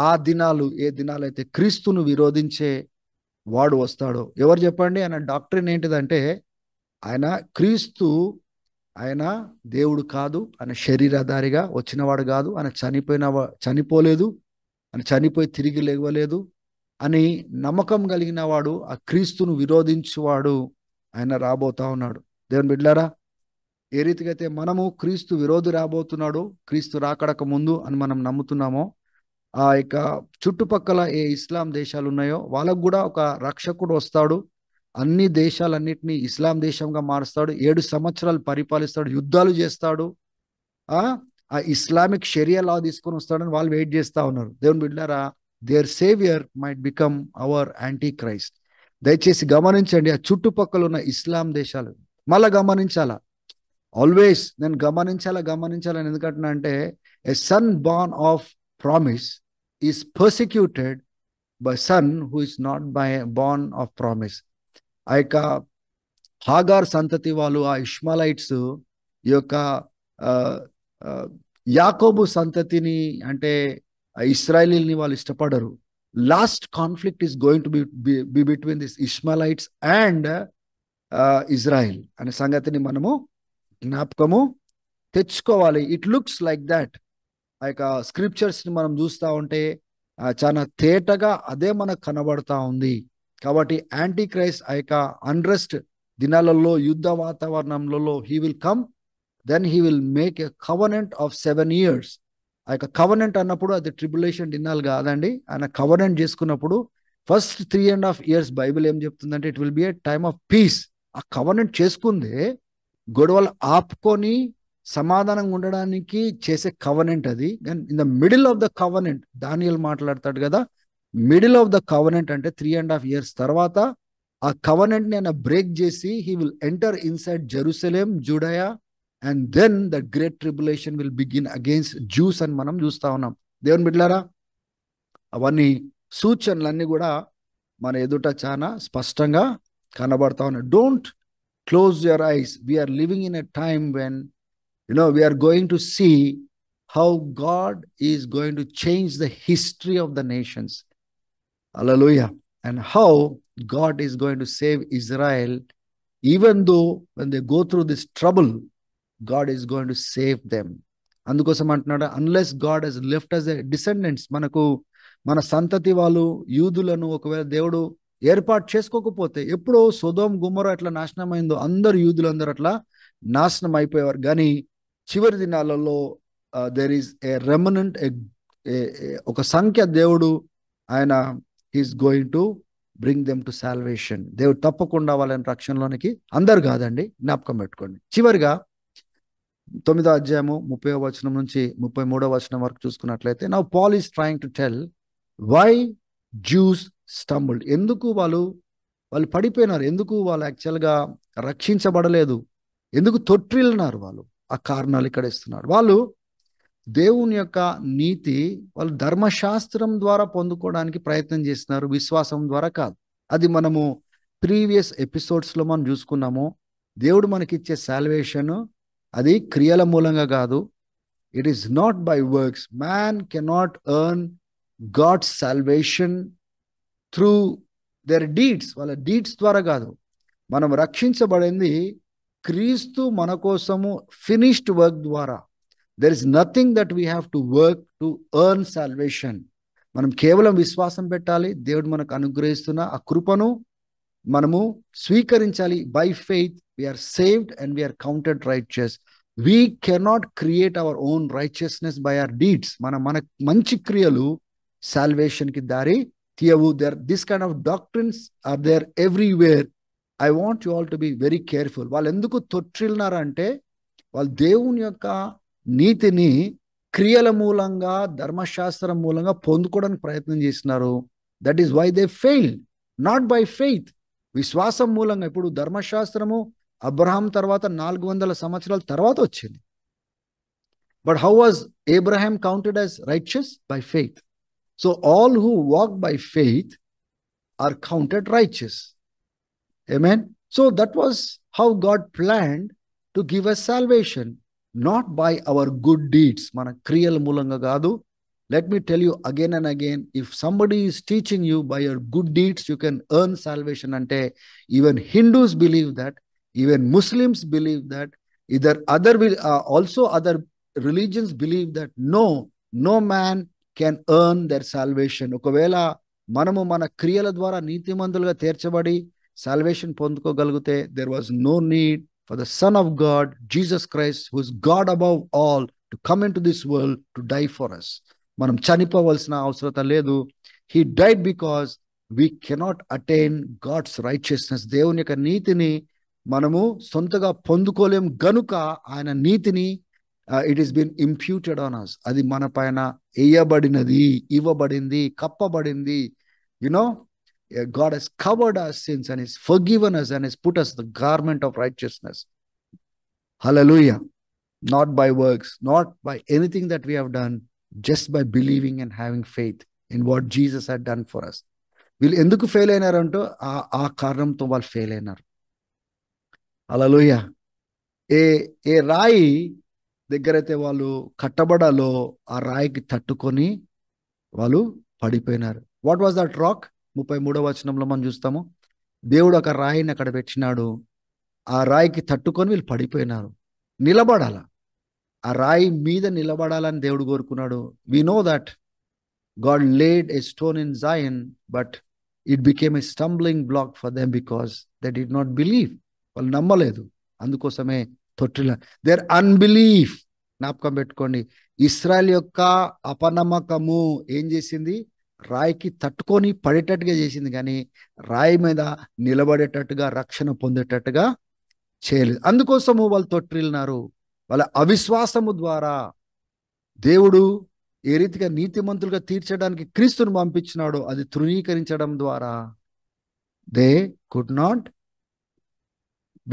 ఆ దినాలు ఏ దినాలు అయితే క్రీస్తును విరోధించే వాడు వస్తాడో, ఎవరు చెప్పండి? ఆయన డాక్ట్రిన్ ఏంటిదంటే, ఆయన క్రీస్తు, ఆయన దేవుడు కాదు, ఆయన శరీరధారిగా వచ్చినవాడు కాదు, ఆయన చనిపోలేదు, ఆయన చనిపోయి తిరిగి లేవలేదు అని నమ్మకం కలిగిన వాడు, ఆ క్రీస్తును విరోధించువాడు ఆయన రాబోతా ఉన్నాడు. దేవుని బిడ్డలారా, ఏ రీతిగా అయితే మనము క్రీస్తు విరోధి రాబోతున్నాడు క్రీస్తు రాకడక ముందు అని మనం నమ్ముతున్నామో, ఆ ఇక చుట్టుపక్కల ఏ ఇస్లాం దేశాలు ఉన్నాయో వాళ్ళకు కూడా ఒక రక్షకుడు వస్తాడు. అన్ని దేశాలన్నిటినీ ఇస్లాం దేశంగా మారుస్తాడు. 7 సంవత్సరాలు పరిపాలిస్తాడు, యుద్ధాలు చేస్తాడు. ఆ ఇస్లామిక్ షరియా లా తీసుకొని వస్తాడని వాళ్ళు వెయిట్ చేస్తా ఉన్నారు. దేవుని బిడ్డలారా, their saviour might become our antichrist. దయచేసి గమనించండి, ఆ చుట్టుపక్కల ఉన్న ఇస్లాం దేశాలు మళ్ళా గమనించాలా. ఆల్వేస్ నేను గమనించాలని ఎందుకంటున్నా అంటే, a son born of promise is persecuted by son who is not born of promise. ఆ యొక్క హాగార్ సంతతి వాళ్ళు, ఆ ఇష్మాలైట్స్ ఈ యొక్క యాకోబు సంతతిని అంటే ఇస్రాయలీల్ని వాళ్ళు ఇష్టపడరు. Last conflict is going to be between this Ishmaelites and Israel అనే సంగతిని మనము జ్ఞాపకము తెచ్చుకోవాలి. It looks like that. ఆ యొక్క స్క్రిప్చర్స్ని మనం చూస్తూ ఉంటే చాలా తేటగా అదే మనకు కనబడతా ఉంది. కాబట్టి యాంటీ క్రైస్ట్ ఆ యొక్క అన్రెస్ట్ దినాలలో, యుద్ధ వాతావరణంలో he will come, then he will make a covenant of 7 years. ఆ యొక్క కవనెంట్ అన్నప్పుడు అది ట్రిబులేషన్ దినాలు కాదండి. ఆయన కవనెంట్ చేసుకున్నప్పుడు ఫస్ట్ 3.5 years బైబిల్ ఏం చెప్తుందంటే it will be A time of piece. ఆ కవనెంట్ చేసుకుందే గొడవలు ఆపుకొని సమాధానంగా ఉండడానికి చేసే కవనెంట్ అది. In the middle of the covenant Daniel మాట్లాడతాడు కదా, మిడిల్ ఆఫ్ ద కవనెంట్ అంటే 3.5 years తర్వాత ఆ కవనెంట్ ని ఆయన బ్రేక్ చేసి he will enter inside Jerusalem, Judea, and then the great tribulation will begin against Jews అని మనం చూస్తా ఉన్నాం. దేవుని బిడ్డలారా, అవన్నీ సూచనలన్నీ కూడా మన ఎదుట చాలా స్పష్టంగా కనబడతా ఉన్నాయి. Don't close your eyes. We are living in a time when, we are going to see how God is going to change the history of the nations. Hallelujah. And how God is going to save Israel. Even though when they go through this trouble, God is going to save them. అందుకోసం అంటున్నాడు, unless God has left us a descendants, మన సంతతి వాళ్ళు యూదులను ఒకవేళ దేవుడు ఏర్పాటు చేసుకోకపోతే, ఎప్పుడో సొదోమ్ గుమొర్రా ఎట్లా నాశనం అయిందో అందరు యూదులందరూ అట్లా నాశనం అయిపోయేవారు. కానీ చివరి దినాలలో దేర్ ఈస్ ఏ రెమనెంట్, ఒక సంఖ్య దేవుడు ఆయన is going to bring them to salvation. దేవుడు తప్పకుండా వాళ్ళని రక్షణలోనికి, అందరు కాదండి, జ్ఞాపకం పెట్టుకోండి. చివరిగా 9వ అధ్యాయము 30వ వచనం నుంచి 33వ వచనం వరకు చూసుకున్నట్లయితే, now Paul is trying to tell why Jews stumbled. ఎందుకు వాళ్ళు పడిపోయినారు, ఎందుకు వాళ్ళు యాక్చువల్గా రక్షించబడలేదు, ఎందుకు తొట్టిల్లినారు వాళ్ళు, ఆ కారణాలు ఇక్కడ ఇస్తున్నాడు. వాళ్ళు దేవుని యొక్క నీతి వాళ్ళు ధర్మశాస్త్రం ద్వారా పొందుకోవడానికి ప్రయత్నం చేస్తున్నారు, విశ్వాసం ద్వారా కాదు. అది మనము ప్రీవియస్ ఎపిసోడ్స్లో మనం చూసుకున్నాము. దేవుడు మనకిచ్చే సాల్వేషన్ అది క్రియల మూలంగా కాదు. It is not by works. Man cannot earn God's salvation through their deeds. వాళ్ళ డీడ్స్ ద్వారా కాదు. మనం రక్షించబడింది క్రీస్తు మన కోసము ఫినిష్డ్ వర్క్ ద్వారా. There is nothing that we have to work to earn salvation. మనం కేవలం విశ్వాసం పెట్టాలి. దేవుడు మనకు అనుగ్రహిస్తున్న ఆ కృపను మనము స్వీకరించాలి. By faith we are saved and we are counted righteous. We cannot create our own righteousness by our deeds. మన మంచి క్రియలు సాల్వేషన్కి దారి తీయవు. This kind of doctrines are there everywhere. I want you all to be very careful. వాళ్ళు ఎందుకు తొట్టిల్లినారంటే, వాళ్ళు దేవుని యొక్క నీతిని క్రియల మూలంగా, ధర్మశాస్త్రం మూలంగా పొందుకోవడానికి ప్రయత్నం చేస్తున్నారు. That is why they failed, not by faith. విశ్వాసం మూలంగా. ఇప్పుడు ధర్మశాస్త్రము అబ్రహాం తర్వాత 400 సంవత్సరాల తర్వాత వచ్చింది. But how was Abraham counted as righteous? By faith. So all who walk by faith are counted righteous. Amen. So that was how God planned to give us salvation, not by our good deeds. Mana kriyal mulanga gaadu. Let me tell you again and again, if somebody is teaching you by your good deeds you can earn salvation ante, even Hindus believe that, even Muslims believe that, either also other religions believe that no man can earn their salvation. Okavela మనము మన క్రియల ద్వారా నీతిమంతులుగా తీర్చబడి salvation పొందుకోగలిగితే, there was no need for the Son of God, Jesus Christ, who is God above all, to come into this world to die for us. మనం చనిపోవలసిన అవసరం లేదు. He died because we cannot attain God's righteousness. దేవుని యొక్క నీతిని మనము సొంతగా పొందుకోలేం గనుక ఆయన నీతిని it has been imputed on us. అది మన పైన వేయబడినది, ఇవ్వబడింది, కప్పబడింది. God has covered our sins and has forgiven us and has put us the garment of righteousness. Hallelujah. Not by works, not by anything that we have done, just by believing and having faith in what Jesus had done for us. వీళ్ళు ఎందుకు fail అయినారంటో ఆ కారణంతో వాళ్ళు fail అయినారు. హల్లెలూయా. ఏ రాయి దగ్గరైతే వాళ్ళు కట్టబడాలో ఆ రాయికి తట్టుకొని వాళ్ళు పడిపోయినారు. What was that rock? 33వ వచనంలో మనం చూస్తాము, దేవుడు ఒక రాయిని అక్కడ పెట్టినాడు, ఆ రాయికి తట్టుకొని వీళ్ళు పడిపోయినారు. నిలబడాల, ఆ రాయి మీద నిలబడాలని దేవుడు కోరుకున్నాడు. We know that God laid a stone in Zion, but it became a stumbling block for them because they did not believe. వాళ్ళు నమ్మలేదు, అందుకోసమే తొట్టిల దేర్ అన్బిలీఫ్. జ్ఞాపకం పెట్టుకోండి, ఇశ్రాయేల్ యొక్క అపనమ్మకము ఏం చేసింది? రాయికి తట్టుకొని పడేటట్టుగా చేసింది, కానీ రాయి మీద నిలబడేటట్టుగా రక్షణ పొందేటట్టుగా చేయలేదు. అందుకోసము వాళ్ళు తొట్టిల్లినారు. వాళ్ళ అవిశ్వాసము ద్వారా దేవుడు ఏ రీతిగా నీతిమంతులుగా తీర్చడానికి క్రీస్తును పంపించినాడో అది తృణీకరించడం ద్వారా they could not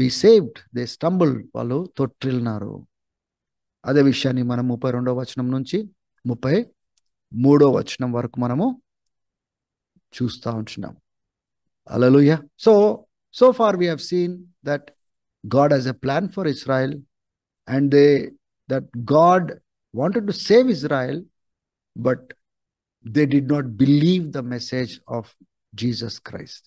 be saved, they stumble. వాళ్ళు తొట్టిల్లినారు. అదే విషయాన్ని మనం 32వ వచనం నుంచి 33వ వచనం వరకు మనము చూస్తూ ఉంటున్నాం. హల్లెలూయా. So far we have seen that God has a plan for Israel, and that God wanted to save Israel, but they did not believe the message of Jesus Christ.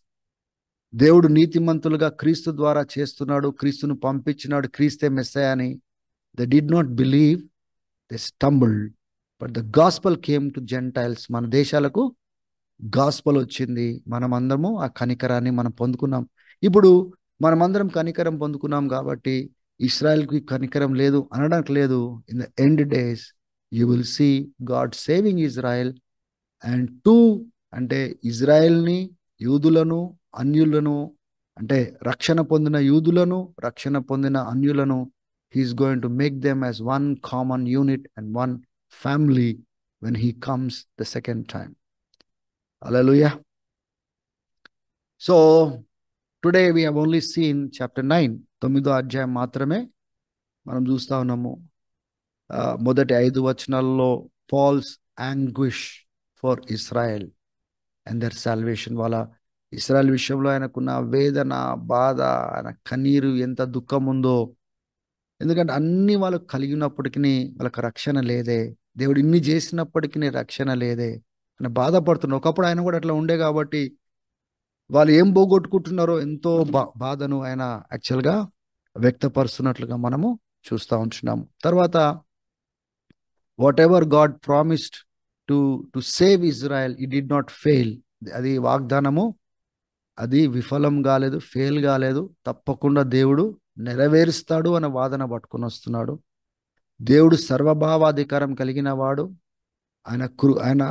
దేవుడు నీతిమంతులుగా క్రీస్తు ద్వారా చేస్తున్నాడు, క్రీస్తును పంపించినాడు, క్రీస్తే మెస్సయ్య అని they did not believe, they stumbled. But the gospel came to Gentiles. మన దేశాలకు గాస్పల్ వచ్చింది. మనమందరము ఆ కనికరాన్ని మనం పొందుకున్నాం. ఇప్పుడు మనమందరం కనికరం పొందుకున్నాం కాబట్టి ఇశ్రాయెల్కి కనికరం లేదు అనడానికి లేదు. In the end days you will see God saving Israel and అంటే ఇజ్రాయెల్ని, యూదులను, అన్యులను, అంటే రక్షణ పొందిన యూదులను, రక్షణ పొందిన అన్యులను he's going to make them as one common unit and one family when he comes the second time. Hallelujah. So today we have only seen chapter 9. 9వ అధ్యాయం మాత్రమే మనం చూస్తా ఉన్నాము. మొదటి 5 వచనాల్లో Paul's anguish for Israel and their salvation. వాళ్ళ ఇశ్రాయెల్ విషయంలో ఆయనకున్న వేదన, బాధ, ఆయన కన్నీరు, ఎంత దుఃఖం ఉందో. ఎందుకంటే అన్ని వాళ్ళకు కలిగినప్పటికీ వాళ్ళకి రక్షణ లేదే, దేవుడు ఇన్ని చేసినప్పటికీ రక్షణ లేదే అని బాధపడుతున్నారు. ఒకప్పుడు ఆయన కూడా అట్లా ఉండే కాబట్టి వాళ్ళు ఏం పోగొట్టుకుంటున్నారో ఎంతో బాధను ఆయన యాక్చువల్గా వ్యక్తపరుస్తున్నట్లుగా మనము చూస్తూ ఉంటున్నాము. తర్వాత what ever God promised to save Israel, it did not fail. అది వాగ్దానము, అది విఫలం కాలేదు, ఫెయిల్ కాలేదు. తప్పకుండా దేవుడు నెరవేరుస్తాడు అనే వాదన పట్టుకొని వస్తున్నాడు. దేవుడు సర్వభావాధికారం కలిగిన వాడు. ఆయన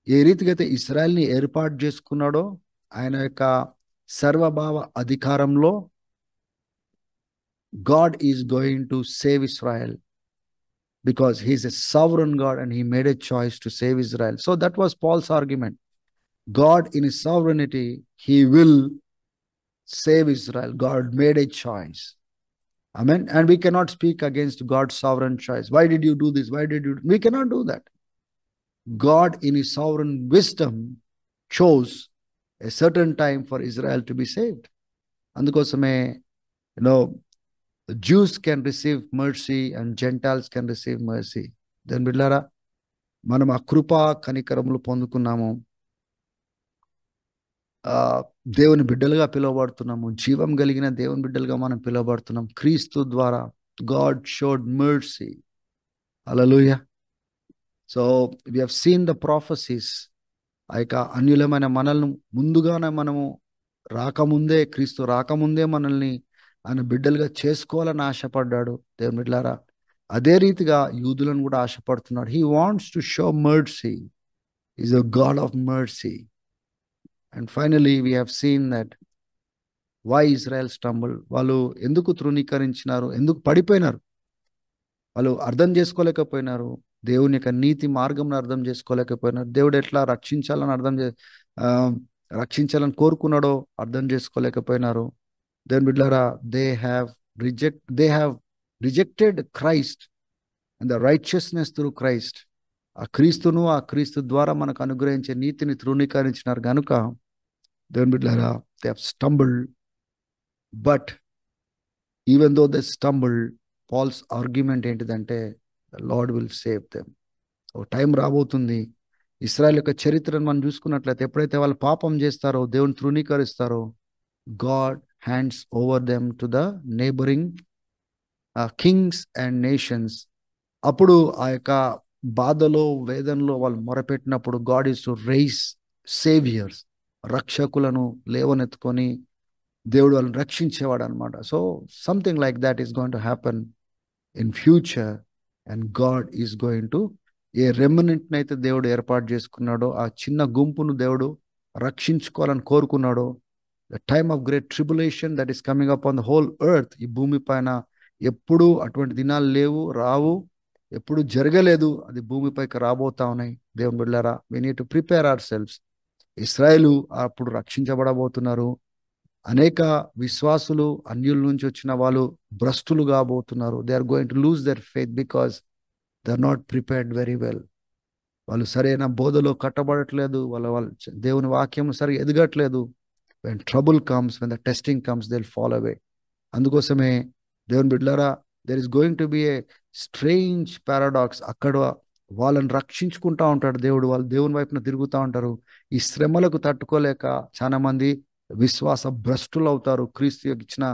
ఏ రీతిగా అయితే ఇశ్రాయెల్ని ఏర్పాటు చేసుకున్నాడో ఆయన యొక్క సర్వభావ అధికారంలో God is going to save Israel because he is a sovereign God and he made a choice to save Israel. So that was Paul's argument. God in his sovereignty, he will save Israel. God made a choice. Amen. And we cannot speak against God's sovereign choice. Why did you do this? Why did you? We cannot do that. God in his sovereign wisdom chose a certain time for Israel to be saved. అందుకోసమే you know Jews can receive mercy and Gentiles can receive mercy. Then బిడ్లారా, మనం ఆ కృపా కనికరములు పొందుకున్నాము. దేవుని బిడ్డలుగా పిలువబడుతున్నాము. జీవం కలిగిన దేవుని బిడ్డలుగా మనం పిలువబడుతున్నాం. క్రీస్తు ద్వారా God showed mercy. Hallelujah. So we have seen the prophecies. ఆ యొక్క అన్యులమైన మనల్ని ముందుగానే మనము రాకముందే, క్రీస్తు రాకముందే మనల్ని ఆయన బిడ్డలుగా చేసుకోవాలని ఆశపడ్డాడు దేవుని బిడ్డలారా. అదే రీతిగా యూదులను కూడా ఆశపడుతున్నాడు. He wants to show mercy. Is a God of mercy. And finally we have seen that why Israel stumble. వాళ్ళు ఎందుకు తృణీకరించినారు, ఎందుకు పడిపోయినారు? వాళ్ళు అర్థం చేసుకోలేకపోయినారు. దేవుని యొక్క నీతి మార్గం అర్థం చేసుకోలేకపోయినారు. దేవుడు ఎట్లా రక్షించాలని రక్షించాలని కోరుకున్నాడో అర్థం చేసుకోలేకపోయినారు. దేవుని బిడ్డలారా, they have rejected Christ and the righteousness through Christ. ఆ క్రీస్తును, ఆ క్రీస్తు ద్వారా మనకు అనుగ్రహించే నీతిని తృణీకరించినారు కనుక దేవుని బిడ్డలారా, they have stumbled. But even though they stumbled, Paul's argument ఏంటిదంటే the Lord will save them. ఒక టైం రాబోతుంది. ఇశ్రాయేల్ యొక్క చరిత్రను మనం చూసుకున్నట్లయితే ఎప్పుడైతే వాళ్ళు పాపం చేస్తారో, దేవుని తృణీకరిస్తారో, God hands over them to the neighbouring kings and nations. అప్పుడు ఆ యొక్క బాధలో, వేదనలో వాళ్ళు మొరపెట్టినప్పుడు God is to rise saviours, రక్షకులను లేవనెత్తుకొని దేవుడు వాళ్ళని రక్షించేవాడు అనమాట. So something like that is going to happen in future. And God is going to, ఏ రెమినెంట్ని అయితే దేవుడు ఏర్పాటు చేసుకున్నాడో, ఆ చిన్న గుంపును దేవుడు రక్షించుకోవాలని కోరుకున్నాడో, the time of great tribulation that is coming up on the whole earth. ఈ భూమి పైన ఎప్పుడు అటువంటి దినాలు లేవు, రావు, ఎప్పుడు జరగలేదు. అది భూమిపైకి రాబోతా ఉన్నాయి. దేవుని బిడ్డలారా, we need to prepare our selves. ఇశ్రాయేలు అప్పుడు రక్షించబడబోతున్నారు. అనేక విశ్వాసులు, అన్యుల నుంచి వచ్చిన వాళ్ళు భ్రష్టులు కాబోతున్నారు. They are going to lose their faith because they are not prepared very well. వాళ్ళు సరైన బోధలో కట్టబడట్లేదు. వాళ్ళు దేవుని వాక్యం సరిగా ఎదగట్లేదు. When trouble comes, when the testing comes, they will fall away. అందుకోసమే దేవుని బిడ్డలారా, there is going to be a strange paradox. అక్కడ వాళ్ళని రక్షించుకుంటా ఉంటాడు దేవుడు. వాళ్ళు దేవుని వైపున తిరుగుతూ ఉంటారు. ఈ శ్రమలకు తట్టుకోలేక చాలా మంది విశ్వాస భ్రష్టులు అవుతారు. క్రీస్తు ఇచ్చిన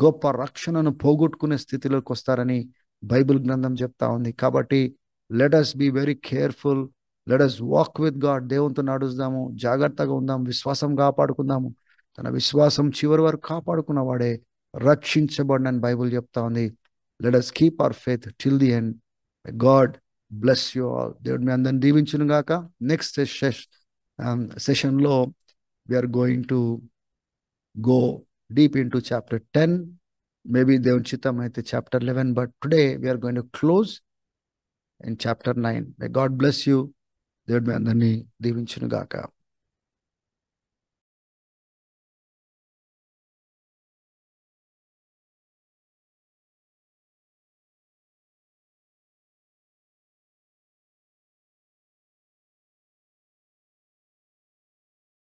గొప్ప రక్షణను పోగొట్టుకునే స్థితిలోకి వస్తారని బైబిల్ గ్రంథం చెప్తా ఉంది. కాబట్టి let us B very careful. Let us walk with God. దేవునితో నడుస్తాము, జాగ్రత్తగా ఉందాం, విశ్వాసం కాపాడుకుందాము. తన విశ్వాసం చివరి వరకు కాపాడుకున్న వాడే రక్షించబడినని బైబిల్ చెప్తా ఉంది. Let us keep our faith till the end. God bless you all. దేవుడు మీ అందరిని దీవించును గాక. నెక్స్ట్ సెషన్లో we are going to go deep into chapter 10, maybe దేవుని చిత్తం అయితే chapter 11, but today we are going to close in chapter 9. May God bless you. దేవుడు మీ అందరినీ దీవించును గాక.